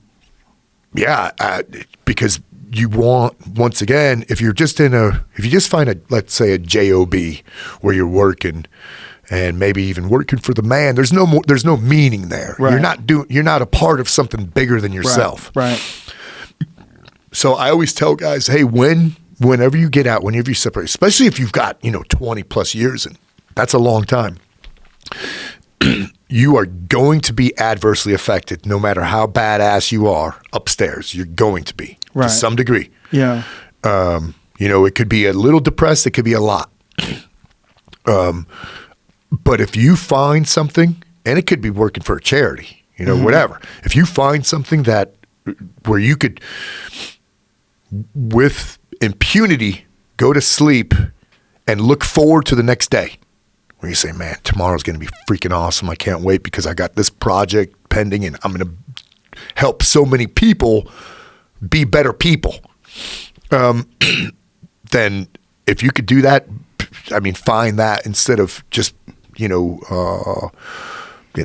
because you want, once again, if you just find let's say a job where you're working. And maybe even working for the man. There's no meaning there. Right. You're not a part of something bigger than yourself. Right. So I always tell guys, hey, whenever you get out, whenever you separate, especially if you've got 20 plus years in, that's a long time. You are going to be adversely affected, no matter how badass you are upstairs. You're going to be to some degree. Yeah. It could be a little depressed. It could be a lot. But if you find something, and it could be working for a charity, whatever. If you find something where you could, with impunity, go to sleep and look forward to the next day, where you say, man, tomorrow's going to be freaking awesome. I can't wait because I got this project pending and I'm going to help so many people be better people. Then if you could do that, I mean, find that instead of just, getting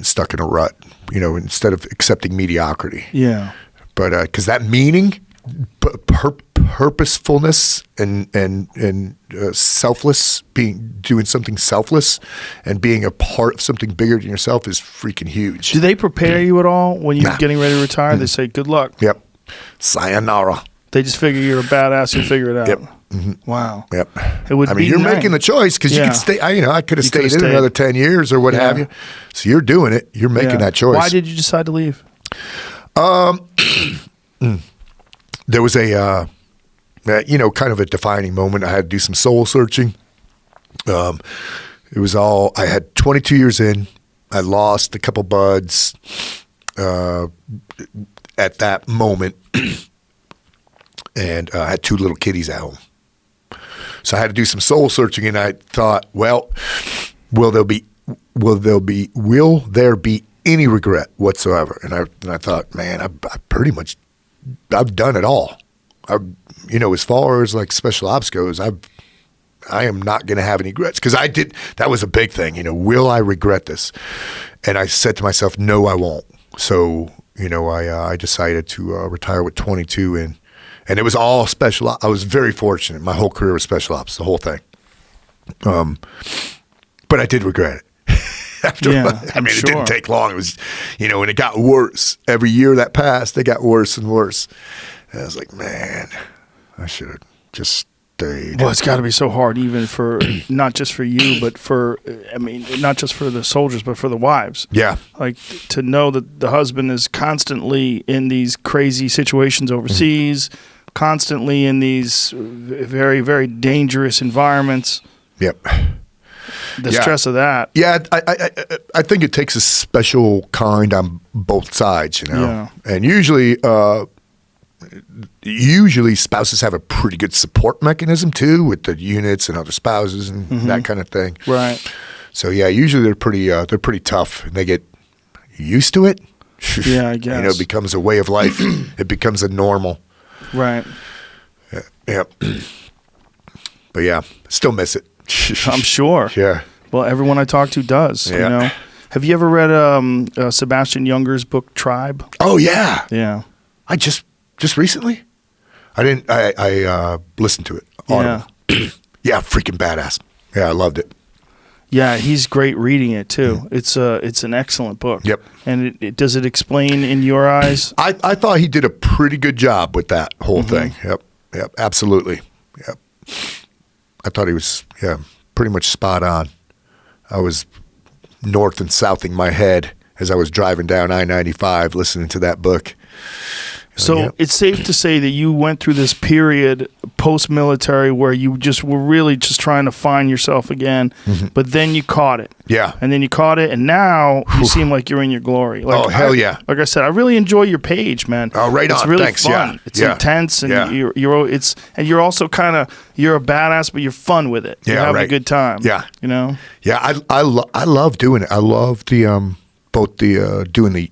stuck in a rut, instead of accepting mediocrity. Yeah. But because that meaning, purposefulness, and selfless, doing something selfless, and being a part of something bigger than yourself is freaking huge. Do they prepare you at all when you're getting ready to retire? They say, "Good luck." Yep. Sayonara. They just figure you're a badass. You figure it out. Wow. Yep. It would be you're nice. making the choice because you could stay. I could have stayed in another 10 years or what have you. So you're doing it. You're making that choice. Why did you decide to leave? There was a, kind of a defining moment. I had to do some soul searching. It was I had 22 years in. I lost a couple buds at that moment. And I had 2 little kitties at home. So I had to do some soul searching, and I thought, well, will there be any regret whatsoever? And I thought, man, I've done it all. As far as like special ops goes, I am not going to have any regrets because that was a big thing. Will I regret this? And I said to myself, no, I won't. So, I decided to retire with 22 and it was all special ops. I was very fortunate. My whole career was special ops, the whole thing. But I did regret it. It didn't take long. It was, and it got worse. Every year that passed, it got worse and worse. And I was like, man, I should have just stayed. Well, it's got to be so hard, even for not just for you, but not just for the soldiers, but for the wives. Yeah. Like to know that the husband is constantly in these crazy situations overseas, constantly in these very, very dangerous environments. Yep. The stress of that. Yeah, I think it takes a special kind on both sides, Yeah. And usually spouses have a pretty good support mechanism too with the units and other spouses and that kind of thing. Right. So yeah, usually they're pretty tough and they get used to it. Yeah, I guess. It becomes a way of life. It becomes a normal. Right. Yeah. But yeah, still miss it. I'm sure. Yeah. Well, everyone I talk to does. Yeah. Have you ever read Sebastian Junger's book Tribe? Oh yeah. Yeah. I just recently. I didn't. I listened to it. Audible. Yeah, freaking badass. Yeah, I loved it. Yeah, he's great reading it too. It's an excellent book. Yep. And does it explain in your eyes? I thought he did a pretty good job with that whole thing. Yep. Absolutely. Yep. I thought he was pretty much spot on. I was north and southing my head as I was driving down I-95 listening to that book. So it's safe to say that you went through this period post-military where you just were really just trying to find yourself again, but then you caught it. Yeah. And then you caught it, and now you seem like you're in your glory. Like, hell yeah. Like I said, I really enjoy your page, man. Oh, right on. It's really Thanks. fun. Yeah. It's intense, and you're also kind of, you're a badass, but you're fun with it. You're having a good time. Yeah. Yeah, I love doing it. I love the both the doing the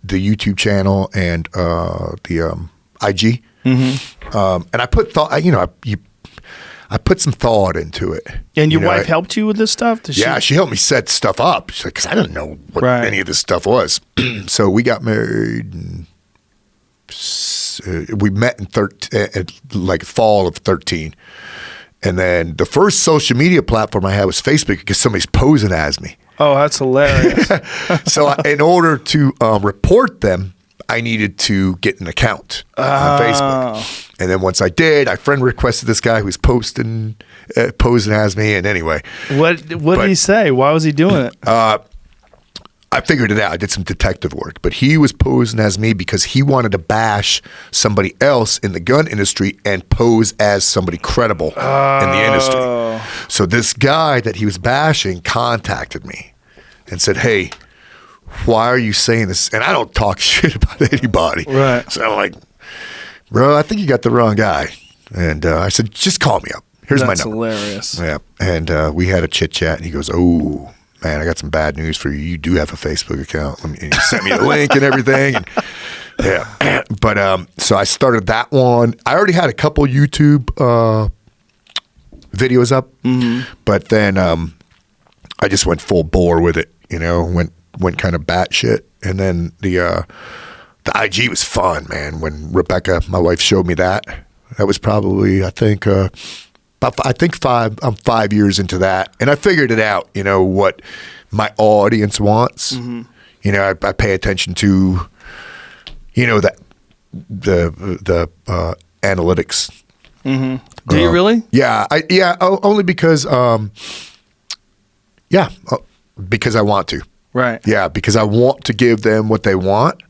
YouTube channel and the IG. And I put thought, I put some thought into it. And your wife helped you with this stuff? She helped me set stuff up. She's like, because I didn't know what any of this stuff was. So we got married. And we met in like fall of 13. And then the first social media platform I had was Facebook because somebody's posing as me. Oh, that's hilarious. So in order to report them, I needed to get an account on Facebook. And then once I did, I friend requested this guy who was posing as me. And anyway. What did he say? Why was he doing it? I figured it out. I did some detective work. But he was posing as me because he wanted to bash somebody else in the gun industry and pose as somebody credible in the industry. So this guy that he was bashing contacted me and said, hey, why are you saying this? And I don't talk shit about anybody. Right. So I'm like, bro, I think you got the wrong guy. And I said, just call me up. Here's my number. That's hilarious. Yeah. And we had a chit chat and he goes, oh, man, I got some bad news for you. You do have a Facebook account. And he sent me the link and everything. And, yeah. But so I started that one. I already had a couple YouTube videos up. But then I just went full bore with it, went kind of batshit. And then the IG was fun, man. When Rebecca, my wife, showed me that was probably, I think, I'm 5 years into that, and I figured it out. What my audience wants. I pay attention to, that the analytics Do you really? Yeah, only because because I want to. Right. Yeah, because I want to give them what they want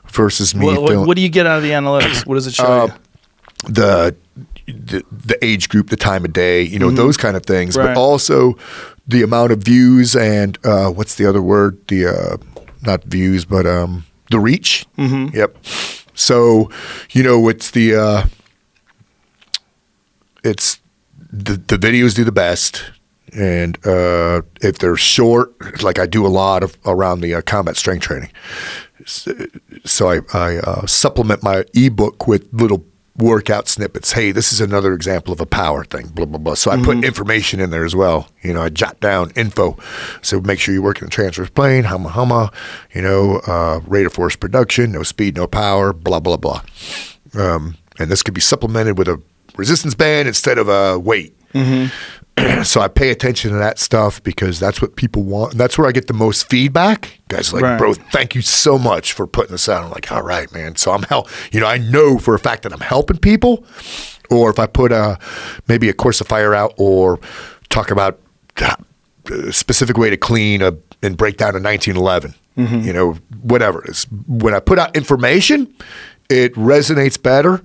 versus me feeling. What do you get out of the analytics? What does it show you? The age group, the time of day, those kind of things, Right. but also the amount of views and what's the other word? The not views, but the reach. Yep. So it's the videos do the best. And if they're short, like I do a lot of around the combat strength training, so I supplement my ebook with little workout snippets. Hey, this is another example of a power thing. Blah blah blah. So I put information in there as well. I jot down info. So make sure you work in the transverse plane, humma. Rate of force production, no speed, no power. Blah blah blah. And this could be supplemented with a resistance band instead of a weight. So I pay attention to that stuff because that's what people want. And that's where I get the most feedback. Guys are like, bro, thank you so much for putting this out. I'm like, all right, man. So I know for a fact that I'm helping people. Or if I put maybe a course of fire out or talk about a specific way to clean and break down a 1911, whatever it is. When I put out information, it resonates better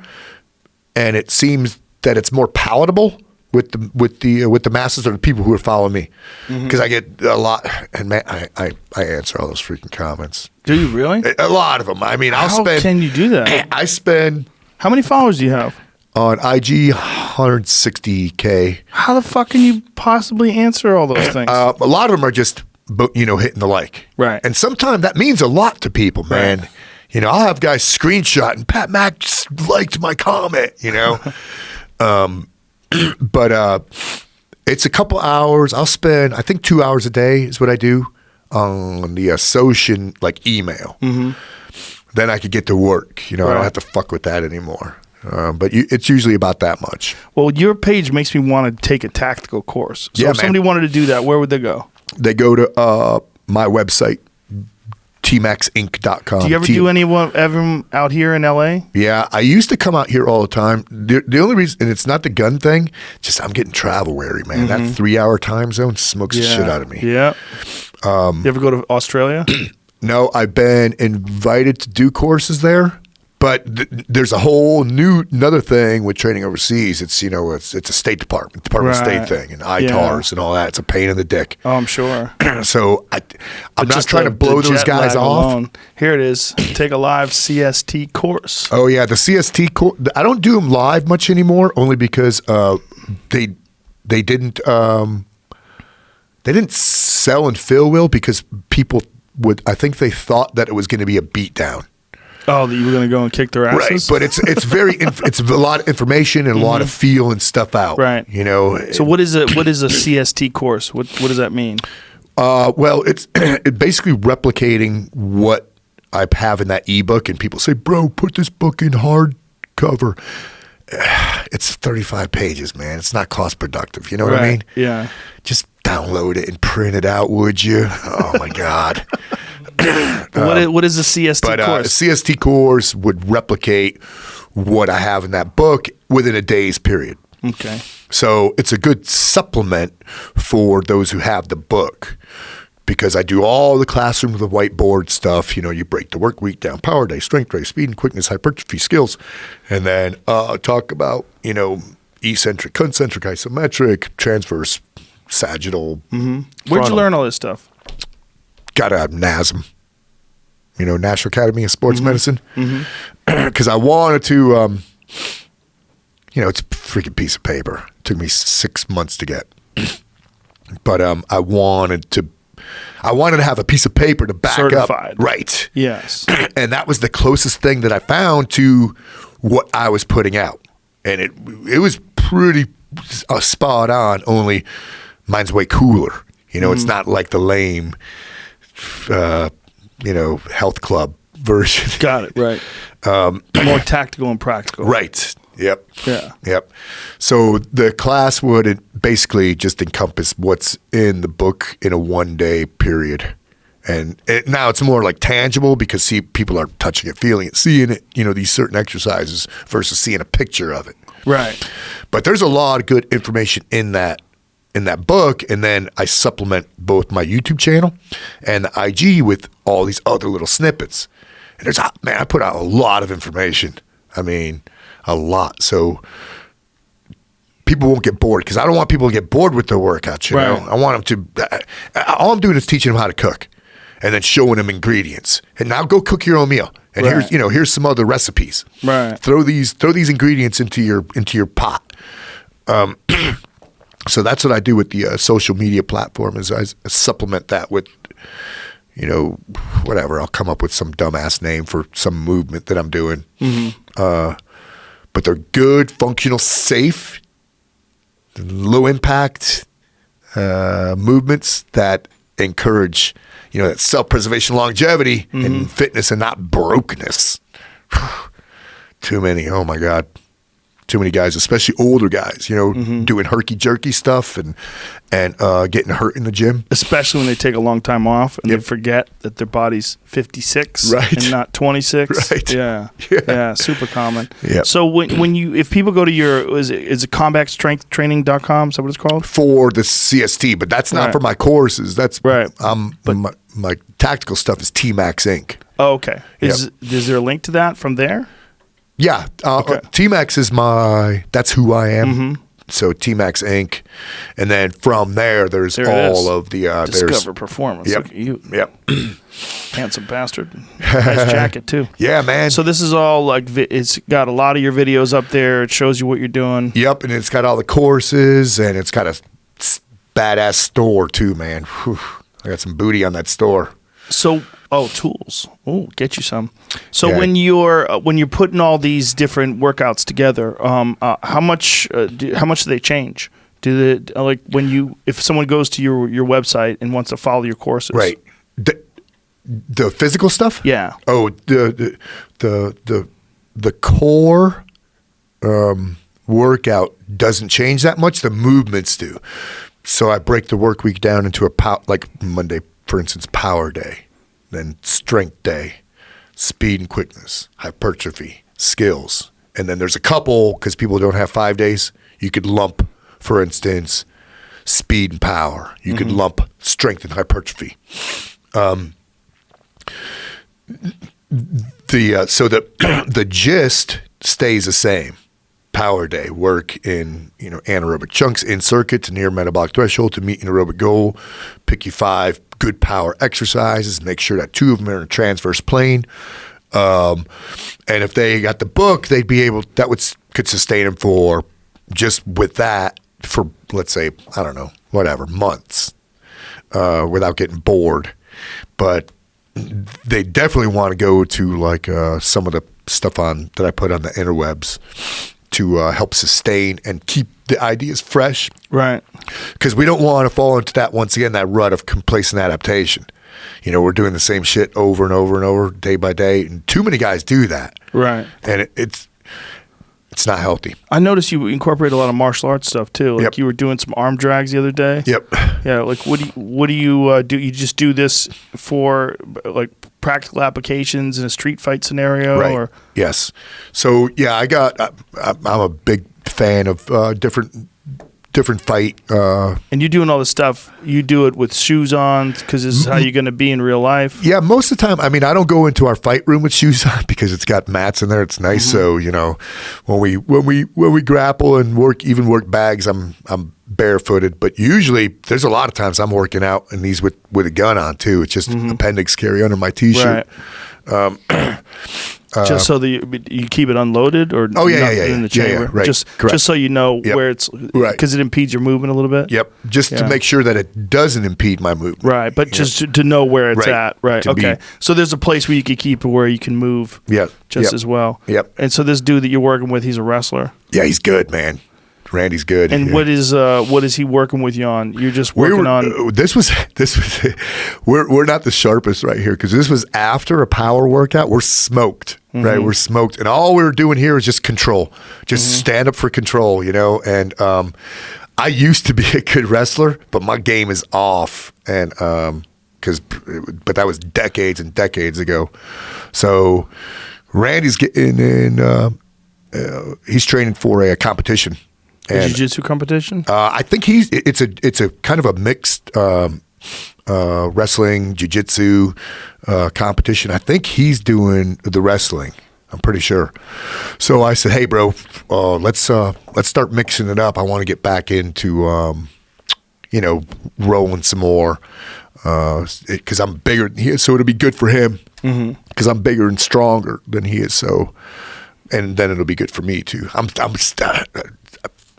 and it seems that it's more palatable with the masses or the people who are following me, because I get a lot, and man, I answer all those freaking comments. Do you really? A lot of them. I mean, How can you do that? I spend. How many followers do you have on IG? 160K. How the fuck can you possibly answer all those things? A lot of them are just hitting the like, right? And sometimes that means a lot to people, man. Right. I'll have guys screenshot and Pat Mac just liked my comment. But it's a couple hours. I'll spend, I think, 2 hours a day is what I do on the Socian email. Then I could get to work. I don't have to fuck with that anymore. But it's usually about that much. Well, your page makes me want to take a tactical course. So if somebody wanted to do that, where would they go? They go to my website, tmaxinc.com. Do you ever do any of them out here in LA? Yeah, I used to come out here all the time. The only reason, and it's not the gun thing, just I'm getting travel weary, man. That 3-hour time zone smokes the shit out of me. Yeah. You ever go to Australia? No, I've been invited to do courses there. But there's a whole another thing with training overseas. It's it's a State Department of State thing, and ITARs and all that. It's a pain in the dick. Oh, I'm sure. So I'm not trying to blow those guys off. Alone. Here it is. Take a live CST course. Oh yeah, the CST course. I don't do them live much anymore, only because they didn't sell and fill well because people I think they thought that it was going to be a beatdown. Oh, that you were going to go and kick their asses? Right, but it's very it's a lot of information and a lot of feeling stuff out. Right. So what is a CST course? What does that mean? Well, it's basically replicating what I have in that ebook, and people say, "Bro, put this book in hardcover." It's 35 pages, man. It's not cost productive. You know what I mean? Yeah. Just download it and print it out, would you? Oh my God. What is the CST course? A CST course would replicate what I have in that book within a day's period. Okay. So it's a good supplement for those who have the book, because I do all the classroom with the whiteboard stuff. You break the work week down: power day, strength day, speed and quickness, hypertrophy, skills, and then talk about eccentric, concentric, isometric, transverse, sagittal. Where'd you learn all this stuff? Got to have NASM, National Academy of Sports Medicine, because I wanted to, it's a freaking piece of paper. It took me 6 months to get, but I wanted to have a piece of paper to back certified. Up. Right. Yes. And that was the closest thing that I found to what I was putting out, and it was pretty spot on. Only mine's way cooler. It's not like the lame. Health club version. Got it. Right. More tactical and practical. Right. Yep. Yeah. Yep. So the class would basically just encompass what's in the book in a 1-day period. And now it's more like tangible because people are touching it, feeling it, seeing it, these certain exercises versus seeing a picture of it. Right. But there's a lot of good information in that book, and then I supplement both my YouTube channel and the IG with all these other little snippets. And I put out a lot of information. I mean, a lot. So people won't get bored, because I don't want people to get bored with their workouts. You know, I want them to. All I'm doing is teaching them how to cook, and then showing them ingredients. And now go cook your own meal. And here's some other recipes. Right. Throw these ingredients into your pot. So that's what I do with the social media platform. Is I supplement that with, whatever. I'll come up with some dumbass name for some movement that I'm doing. But they're good, functional, safe, low impact movements that encourage, that self-preservation, longevity, and fitness, and not brokenness. Too many. Oh my God. Too many guys, especially older guys, doing herky-jerky stuff and getting hurt in the gym. Especially when they take a long time off and they forget that their body's 56 and not 26. Right. Yeah, super common. Yep. So if people go to your, is it combatstrengthtraining.com? Is that what it's called? For the CST, but that's not for my courses. That's right. But my tactical stuff is T-Max Inc. Oh, okay. Is there a link to that from there? Yeah, T-Max is that's who I am. So T-Max Inc. And then from there's all of the Discover Performance. Yep. Look at you. Yep. Handsome bastard. Nice jacket too. Yeah, man. So this is all like it's got a lot of your videos up there. It shows you what you're doing. Yep, and it's got all the courses, and it's got a badass store too, man. Whew. I got some booty on that store. So, tools. Oh, get you some. So when you're putting all these different workouts together, how much do they change? Do they if someone goes to your website and wants to follow your courses? Right. The physical stuff? Yeah. Oh, the core workout doesn't change that much. The movements do. So I break the work week down into like Monday, for instance, power day, then strength day, speed and quickness, hypertrophy, skills. And then there's a couple, because people don't have 5 days, you could lump, for instance, speed and power. You could lump strength and hypertrophy. So the gist stays the same. Power day, work in anaerobic chunks in circuit to near metabolic threshold to meet an aerobic goal. Pick you 5 good power exercises. Make sure that 2 of them are in a transverse plane. And if they got the book, they'd be able. Could sustain them for just with that for, let's say, I don't know, whatever, months, without getting bored. But they definitely want to go to like some of the stuff that I put on the interwebs to help sustain and keep the ideas fresh. Right. Because we don't want to fall into that, once again, that rut of complacent adaptation. We're doing the same shit over and over and over, day by day. And too many guys do that. Right. And it's not healthy. I noticed you incorporate a lot of martial arts stuff too. Like you were doing some arm drags the other day. Yep. Yeah. Like what do you do? You just do this for like practical applications in a street fight scenario? Right. Or? Yes. So yeah, I'm a big fan of different fight. And you're doing all this stuff. You do it with shoes on because this is how you're going to be in real life. Yeah, most of the time. I mean, I don't go into our fight room with shoes on because it's got mats in there. It's nice. So when we grapple and work bags, I'm barefooted. But usually, there's a lot of times I'm working out in these with a gun on too. It's just appendix carry under my t-shirt. Right. Just so that you keep it unloaded, or in the chamber. Right. Just so you know where it's because it impedes your movement a little bit. Yep. Just to make sure that it doesn't impede my movement. Right. But just to know where it's at. Right. Okay. So there's a place where you can keep it where you can move. As well. Yep. And so this dude that you're working with, he's a wrestler. Yeah, he's good, man. Randy's good. And what is he working with you on? You're just working on. This was. We're not the sharpest right here because this was after a power workout. We're smoked, right? We're smoked, and all we were doing here is just control, just stand up for control, And I used to be a good wrestler, but my game is off, and but that was decades and decades ago. So Randy's getting in. He's training for a competition jiu-jitsu competition? I think it's a kind of a mixed wrestling, jiu-jitsu competition. I think he's doing the wrestling. I'm pretty sure. So I said, "Hey, bro, let's start mixing it up. I want to get back into rolling some more because I'm bigger than he is. So it'll be good for him because I'm bigger and stronger than he is. So, and then it'll be good for me too.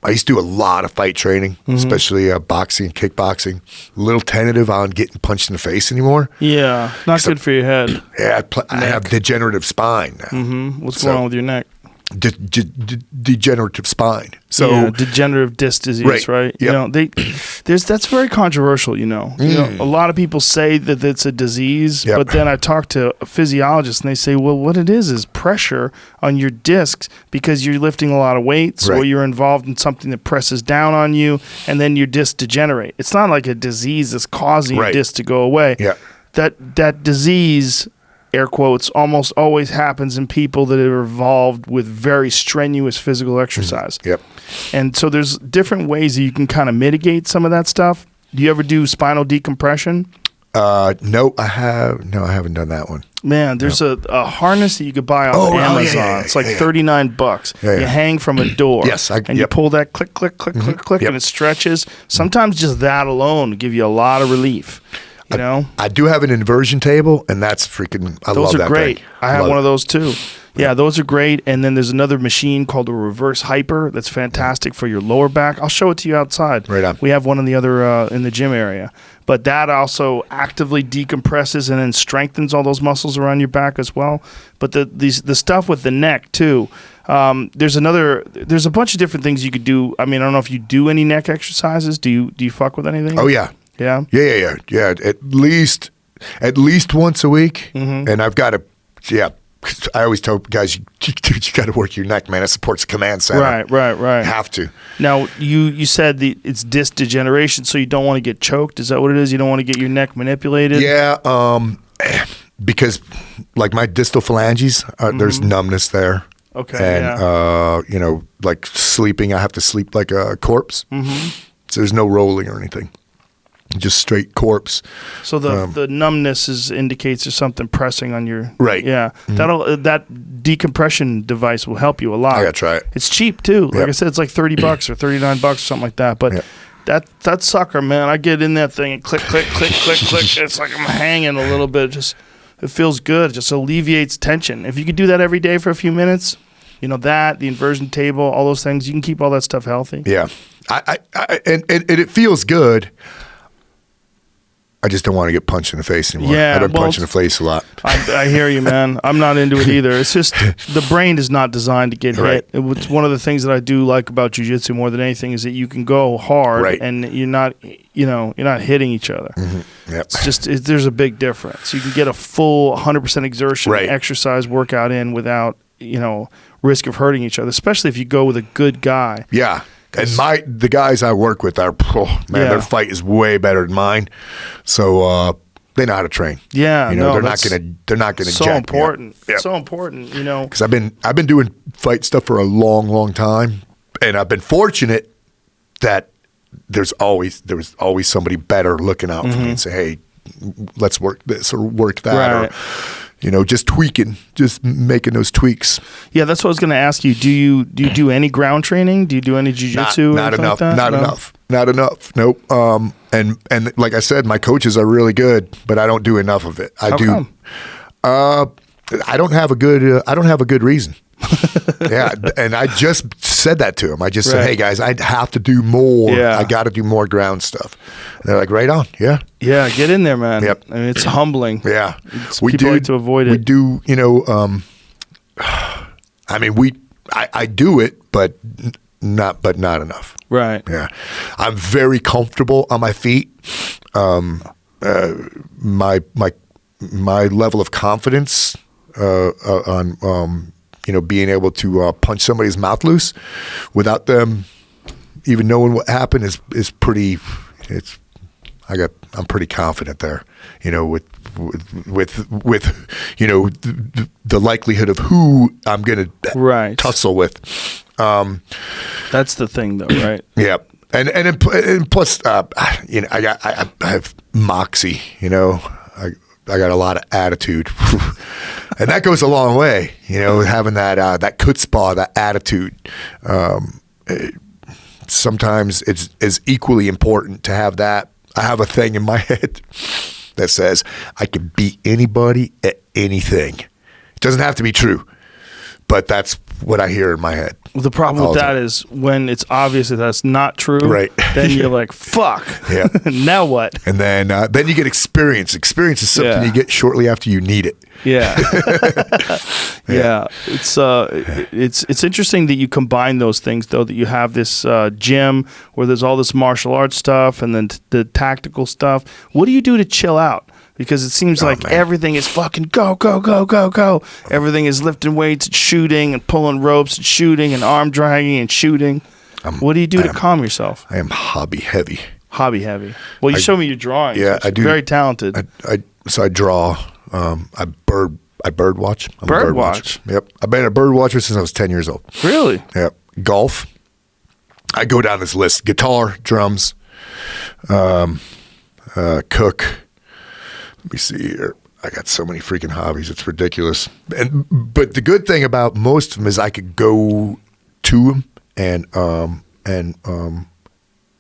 I used to do a lot of fight training, especially boxing and kickboxing. A little tentative on getting punched in the face anymore. Yeah, not good for your head. Yeah, I have degenerative spine now. What's going on with your neck? Degenerative spine. So yeah, degenerative disc disease, right? Yep. That's very controversial. A lot of people say that it's a disease, but then I talk to physiologists and they say, well, what it is pressure on your discs because you're lifting a lot of weights or you're involved in something that presses down on you, and then your discs degenerate. It's not like a disease that's causing your disc to go away. Yeah. That disease, air quotes, almost always happens in people that are involved with very strenuous physical exercise. Yep. And so there's different ways that you can kind of mitigate some of that stuff. Do you ever do spinal decompression? No, I haven't done that one. Man, there's a harness that you could buy off Amazon. It's like $39. Yeah. You hang from a door. Yes, and you pull that click, click, click, click, click, and it stretches. Sometimes just that alone will give you a lot of relief. I do have an inversion table, and that's freaking. I love that. Those are great. Thing. I have one of those too. Yeah, those are great. And then there's another machine called a reverse hyper that's fantastic for your lower back. I'll show it to you outside. Right on. We have one in the other in the gym area. But that also actively decompresses and then strengthens all those muscles around your back as well. But the stuff with the neck too. There's a bunch of different things you could do. I mean, I don't know if you do any neck exercises. Do you fuck with anything? Oh yeah. Yeah. Yeah. At least once a week, and I've got to. Yeah, I always tell guys, you got to work your neck, man. It supports the command center. Right. Have to. Now you said it's disc degeneration, so you don't want to get choked. Is that what it is? You don't want to get your neck manipulated? Yeah. Because like my distal phalanges, there's numbness there. Okay. And like sleeping, I have to sleep like a corpse. So there's no rolling or anything. Just straight corpse. So the numbness indicates there's something pressing on your right. Yeah, that decompression device will help you a lot. I gotta try it. It's cheap too. Like I said, it's like $30 or $39 or something like that. But that sucker, man, I get in that thing and click, click, click, click, click. It's like I'm hanging a little bit. It feels good. It just alleviates tension. If you could do that every day for a few minutes, the inversion table, all those things, you can keep all that stuff healthy. Yeah, and it feels good. I just don't want to get punched in the face anymore. Yeah, I've been punched in the face a lot. I hear you, man. I'm not into it either. It's just the brain is not designed to get hit. It's one of the things that I do like about jiu-jitsu more than anything is that you can go hard and you're not hitting each other. Yep. It's just there's a big difference. You can get a full 100% exertion exercise workout in without risk of hurting each other, especially if you go with a good guy. Yeah. And the guys I work with are, their fight is way better than mine. So they know how to train. Yeah, they're not gonna. So important. Yep. So important. Because I've been doing fight stuff for a long, long time, and I've been fortunate that there was always somebody better looking out for me and say, hey, let's work this or work that or. Just tweaking, just making those tweaks. Yeah, that's what I was going to ask you. Do you do any ground training? Do you do any jiu-jitsu? Not enough. Like that? Not enough. Nope. And like I said, my coaches are really good, but I don't do enough of it. How come? I don't have a good reason. Yeah, and I just said that to them. I just said, "Hey guys, I have to do more. Yeah. I got to do more ground stuff." And they're like, "Right on, yeah, get in there, man." Yep. I mean, it's humbling. Yeah, people like to avoid it. We do, I mean, I do it, but not enough. Right. Yeah, I'm very comfortable on my feet. My level of confidence on being able to punch somebody's mouth loose without them even knowing what happened is pretty. I'm pretty confident there. With the likelihood of who I'm going to tussle with. That's the thing, though, right? Yeah. And plus, I have moxie, I got a lot of attitude. And that goes a long way, having that chutzpah, that attitude. Sometimes it's equally important to have that. I have a thing in my head that says I can beat anybody at anything. It doesn't have to be true, but that's what I hear in my head. The problem with that is when it's obvious that that's not true, right? Then you're like, fuck. Yeah. Now what? And then you get experience. Experience is something you get shortly after you need it. Yeah. Yeah. It's interesting that you combine those things, though, that you have this gym where there's all this martial arts stuff and then the tactical stuff. What do you do to chill out? Because it seems like everything is fucking go, go, go, go, go. Everything is lifting weights and shooting and pulling ropes and shooting and arm dragging and shooting. What do you do to calm yourself? I am hobby heavy. Hobby heavy. Well, you showed me your drawings. Yeah, I do. Very talented. So I draw. I bird watch. I'm bird a bird watch? watcher. Yep. I've been a bird watcher since I was 10 years old. Really? Yep. Golf. I go down this list. Guitar, drums, cook. Let me see here. I got so many freaking hobbies. It's ridiculous. But the good thing about most of them is I could go to them and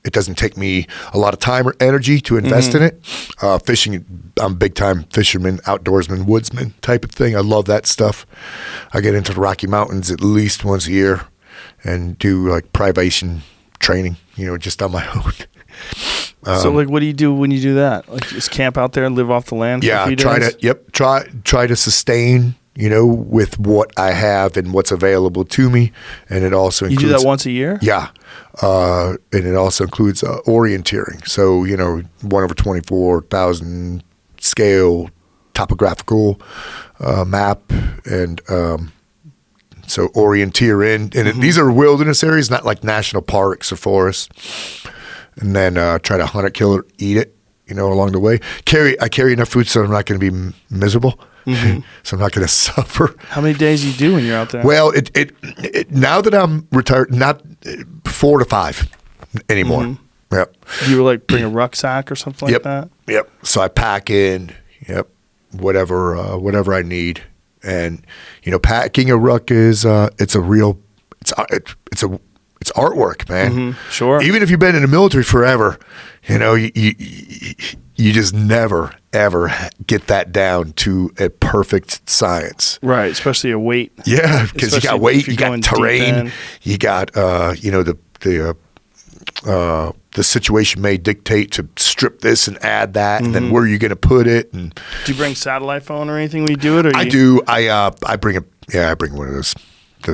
it doesn't take me a lot of time or energy to invest in it. Fishing, I'm a big time fisherman, outdoorsman, woodsman type of thing. I love that stuff. I get into the Rocky Mountains at least once a year and do like privation training, just on my own. So, what do you do when you do that? Like, just camp out there and live off the land for a few days? Try to sustain, with what I have and what's available to me. And it also includes... You do that once a year? Yeah. And it also includes orienteering. So, 1/24,000 scale topographical map. And so orienteer in. And these are wilderness areas, not like national parks or forests. And then try to hunt it, kill it, eat it, along the way. I carry enough food so I'm not going to be miserable. So I'm not going to suffer. How many days do you do when you're out there? Well, it now that I'm retired, not 4 to 5 anymore. Yep. You would bring a rucksack or something like that? Yep. So I pack in, whatever I need. And, packing a ruck is, it's artwork, man. Sure. Even if you've been in the military forever, you just never, ever get that down to a perfect science. Right, especially a weight. Yeah, because you got weight, you got terrain, you got, the situation may dictate to strip this and add that, and then where are you going to put it? And do you bring satellite phone or anything when you do it? Or I do. I bring one of those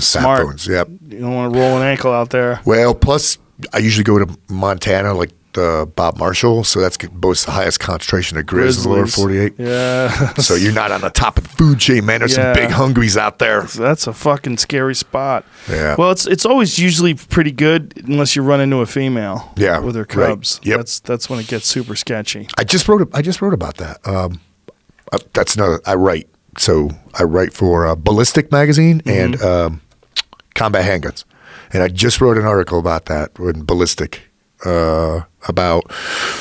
sat phones. Yep. You don't want to roll an ankle out there. Well, plus I usually go to Montana, like Bob Marshall, so that's boasts the highest concentration of grizzlies in the lower 48. Yeah. So you're not on the top of the food chain, man. There's some big hungries out there. That's a fucking scary spot. Yeah. Well, it's always usually pretty good unless you run into a female. Yeah. With her cubs. Right. Yep. That's when it gets super sketchy. I just wrote about that. That's another. I write. So I write for Ballistic Magazine and Combat Handguns. And I just wrote an article about that in Ballistic, about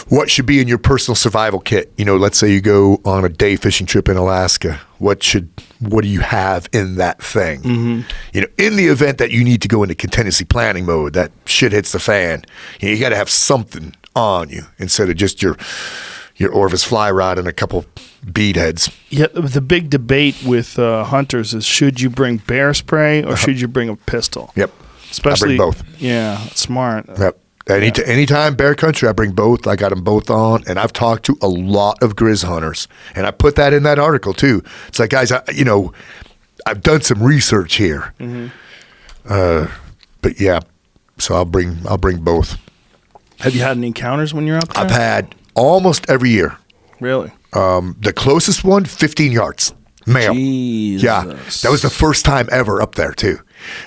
what should be in your personal survival kit. Let's say you go on a day fishing trip in Alaska. What do you have in that thing? In the event that you need to go into contingency planning mode, that shit hits the fan, you got to have something on you instead of just your Orvis fly rod and a couple bead heads. Yeah, the big debate with hunters is, should you bring bear spray or should you bring a pistol? Yep. Especially, I bring both. Yeah, smart. Yep. Anytime bear country, I bring both. I got them both on, and I've talked to a lot of grizz hunters, and I put that in that article too. It's like, guys, I've done some research here. But yeah, so I'll bring both. Have you had any encounters when you're out there? I've had almost every year. Really? The closest one, 15 yards. Male. Jesus. Yeah. That was the first time ever up there too.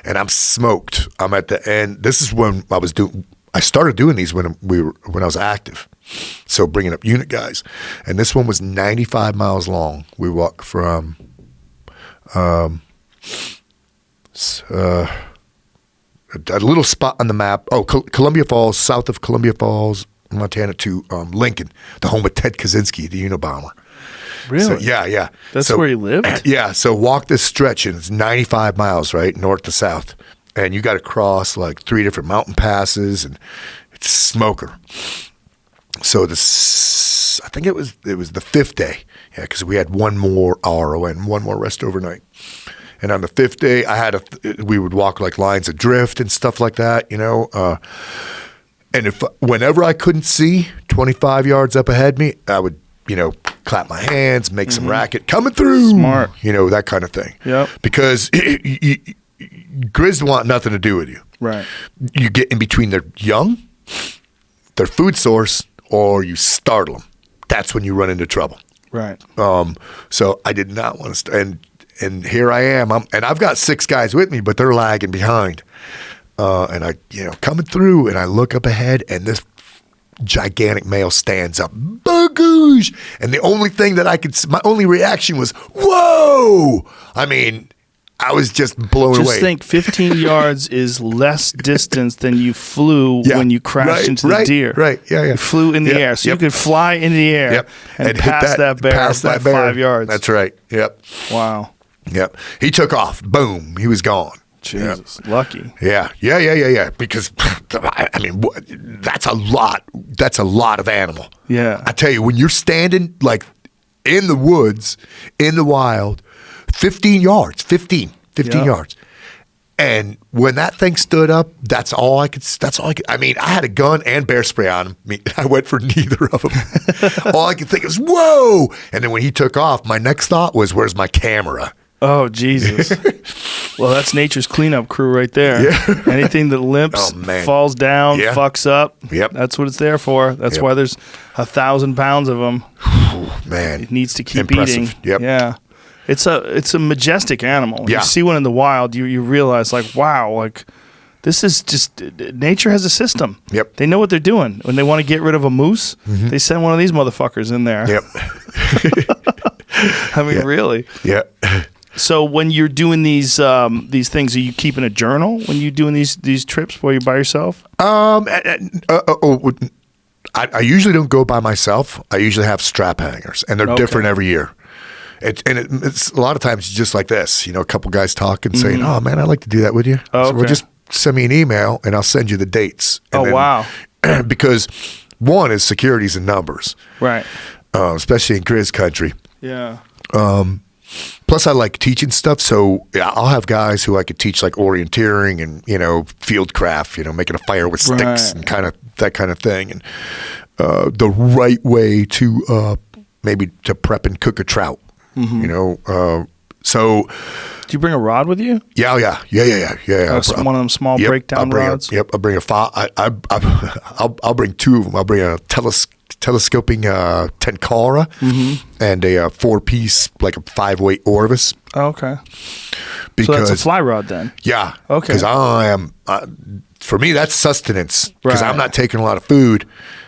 And I'm smoked. I'm at the end. This is when I started doing these when I was active. So bringing up unit guys. And this one was 95 miles long. We walked from a little spot on the map. Oh, Columbia Falls, south of Columbia Falls, Montana to Lincoln, the home of Ted Kaczynski, the Unabomber. Really? So, yeah. That's where he lived? Yeah. So walk this stretch, and it's 95 miles, right, north to south. And you got to cross like 3 different mountain passes, and it's smoker. So I think it was the 5th day. Yeah, because we had one more RON, one more rest overnight. And on the 5th day, we would walk like lines of drift and stuff like that, you know. And whenever I couldn't see 25 yards up ahead of me, I would, you know, clap my hands, make some racket, coming through. Smart. You know, that kind of thing. Yep. Because Grizz want nothing to do with you. Right. You get in between their young, their food source, or you startle them. That's when you run into trouble. Right. So I did not want to and here I am. And I've got 6 guys with me, but they're lagging behind. And I, you know, coming through, and I look up ahead, and this gigantic male stands up, bagoosh. And the only thing that my only reaction was, whoa! I mean, I was just blown away. Just think 15 yards is less distance than you flew when you crashed into the deer. Right, yeah. You flew in the air. So you could fly in the air and pass that bear by 5 yards. That's right, yep. Wow. Yep. He took off. Boom. He was gone. Jesus. Yep. Lucky. Yeah. Because, I mean, that's a lot. That's a lot of animal. Yeah. I tell you, when you're standing, like, in the woods, in the wild, 15 yards. And when that thing stood up, that's all I could. I mean, I had a gun and bear spray on him. I mean, I went for neither of them. All I could think was, whoa! And then when he took off, my next thought was, where's my camera? Oh, Jesus. Well, that's nature's cleanup crew right there. Yeah. Anything that limps, falls down, fucks up, that's what it's there for. That's why there's 1,000 pounds of them. Man. It needs to keep eating. Yep. Yeah. It's a majestic animal. Yeah. You see one in the wild, you realize, like, wow, like, this is just, nature has a system. Yep. They know what they're doing. When they want to get rid of a moose, they send one of these motherfuckers in there. Yep. I mean, really. Yeah. So when you're doing these things, are you keeping a journal when you're doing these trips while you're by yourself? I usually don't go by myself. I usually have strap hangers, and they're different every year. It's a lot of times just like this, you know, a couple guys talking, saying, "Oh man, I'd like to do that with you." Oh, so we'll just send me an email, and I'll send you the dates. And wow! Because one is securities and numbers, right? Especially in Grizz country. Yeah. Plus, I like teaching stuff, so I'll have guys who I could teach like orienteering and, you know, field craft, you know, making a fire with sticks and that kind of thing, and the right way to maybe to prep and cook a trout, you know. So, do you bring a rod with you? Yeah. One of them small breakdown rods. I'll bring I'll bring 2 of them. I'll bring a telescoping tenkara and a 4-piece, like a 5-weight Orvis. Oh, okay. Because, so that's a fly rod then? Yeah. Okay. Because I am, for me, that's sustenance. Because Right. I'm not taking a lot of food.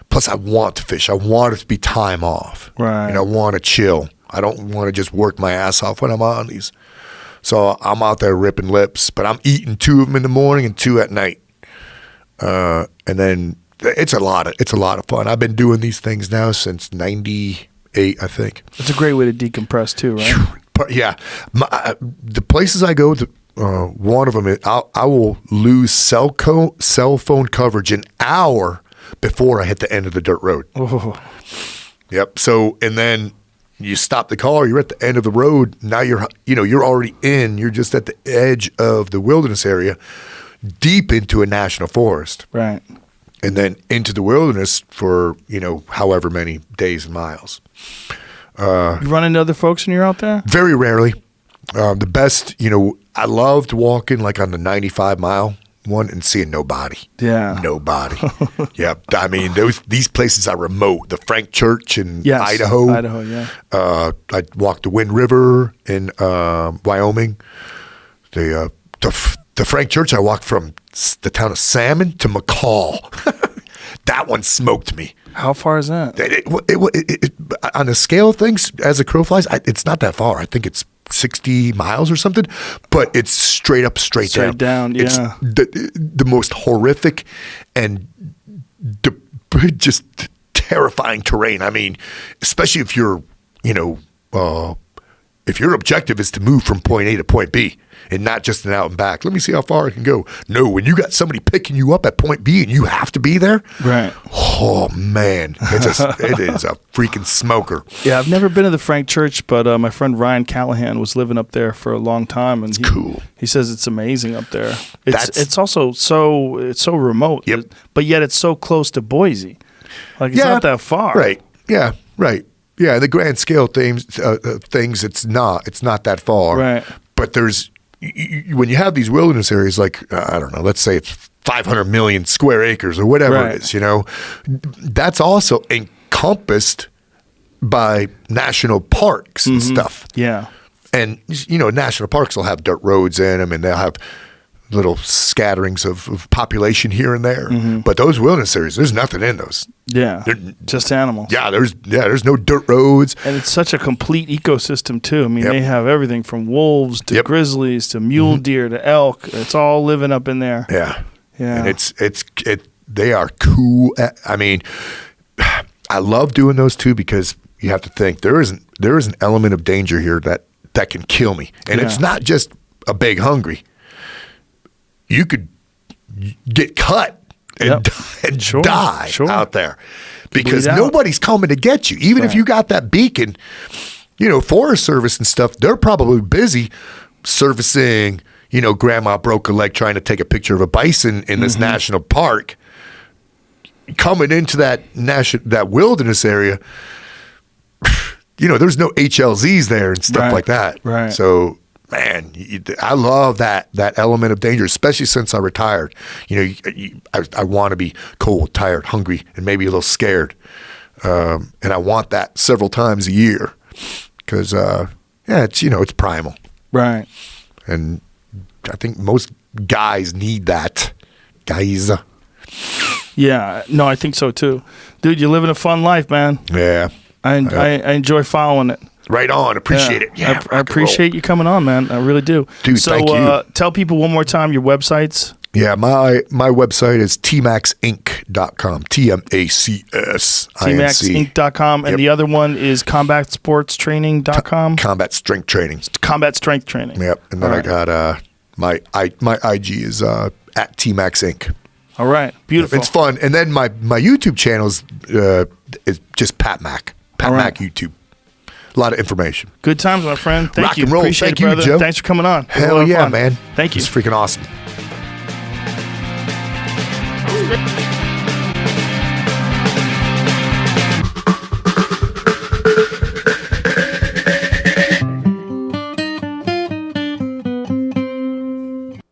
Plus, I want to fish. I want it to be time off. Right. And I want to chill. I don't want to just work my ass off when I'm on these. So I'm out there ripping lips. But I'm eating 2 of them in the morning and 2 at night. And then it's a lot of fun. I've been doing these things now since '98, I think. It's a great way to decompress too, right? Yeah. The places I go to, one of them is I will lose cell phone coverage an hour before I hit the end of the dirt road. Oh. Yep. So, and then you stop the car, you're at the end of the road. Now you're already you're just at the edge of the wilderness area, deep into a national forest. Right. And then into the wilderness for, you know, however many days and miles. You run into other folks when you're out there? Very rarely. The best, you know, I loved walking like on the 95-mile one and seeing nobody. Yeah. Nobody. Yeah. I mean, these places are remote. The Frank Church in Idaho. Idaho, yeah. I walked the Wind River in Wyoming. The Frank Church, I walked from the town of Salmon to McCall. That one smoked me. How far is that? On the scale of things, as a crow flies, it's not that far. I think it's 60 miles or something, but it's straight up, straight down. Yeah. It's the most horrific and just terrifying terrain. I mean, especially if you're, if your objective is to move from point A to point B and not just an out and back, let me see how far I can go. No, when you got somebody picking you up at point B and you have to be there, right? Oh man, it is a freaking smoker. Yeah, I've never been to the Frank Church, but my friend Ryan Callahan was living up there for a long time, and cool. He says it's amazing up there. It's also so remote, but yet it's so close to Boise. Like it's not that far, right? Yeah, right. Yeah, the grand scale things, it's not that far, right? But there's when you have these wilderness areas, like I don't know, let's say it's 500 million square acres or whatever it is, that's also encompassed by national parks and stuff. Yeah, and national parks will have dirt roads in them, and they'll have little scatterings of population here and there. But those wilderness areas, there's nothing in those. Yeah, just animals. Yeah, there's no dirt roads. And it's such a complete ecosystem too. I mean, they have everything from wolves to grizzlies to mule deer to elk. It's all living up in there. Yeah. Yeah. And they are cool. I mean, I love doing those too, because you have to think there is an element of danger here that can kill me. And it's not just a big hungry. You could get cut and die out there because nobody's coming to get you. Even if you got that beacon, Forest Service and stuff, they're probably busy servicing, grandma broke a leg trying to take a picture of a bison in this national park. Coming into that wilderness area, there's no HLZs there and stuff like that. Right. So, man, I love that element of danger, especially since I retired. I want to be cold, tired, hungry, and maybe a little scared. And I want that several times a year because, it's primal. Right. And I think most guys need that. Guys. Yeah. No, I think so too. Dude, you're living a fun life, man. Yeah. I enjoy following it. Right on. Appreciate it. Yeah, I appreciate you coming on, man. I really do. Dude, thank you. Tell people one more time your websites. Yeah, my website is tmaxinc.com. TMACS. tmaxinc.com. And the other one is combatsportstraining.com. Combat strength training. Combat strength training. Yep. And then I got my IG is at tmaxinc. All right. Beautiful. It's fun. And then my YouTube channel is just Pat Mac. Pat Mac YouTube. A lot of information. Good times, my friend. Thank Rock you. and roll. Appreciate Thank it, brother. you, Joe. Thanks for coming on. Hell yeah, man. Thank you. It's freaking awesome.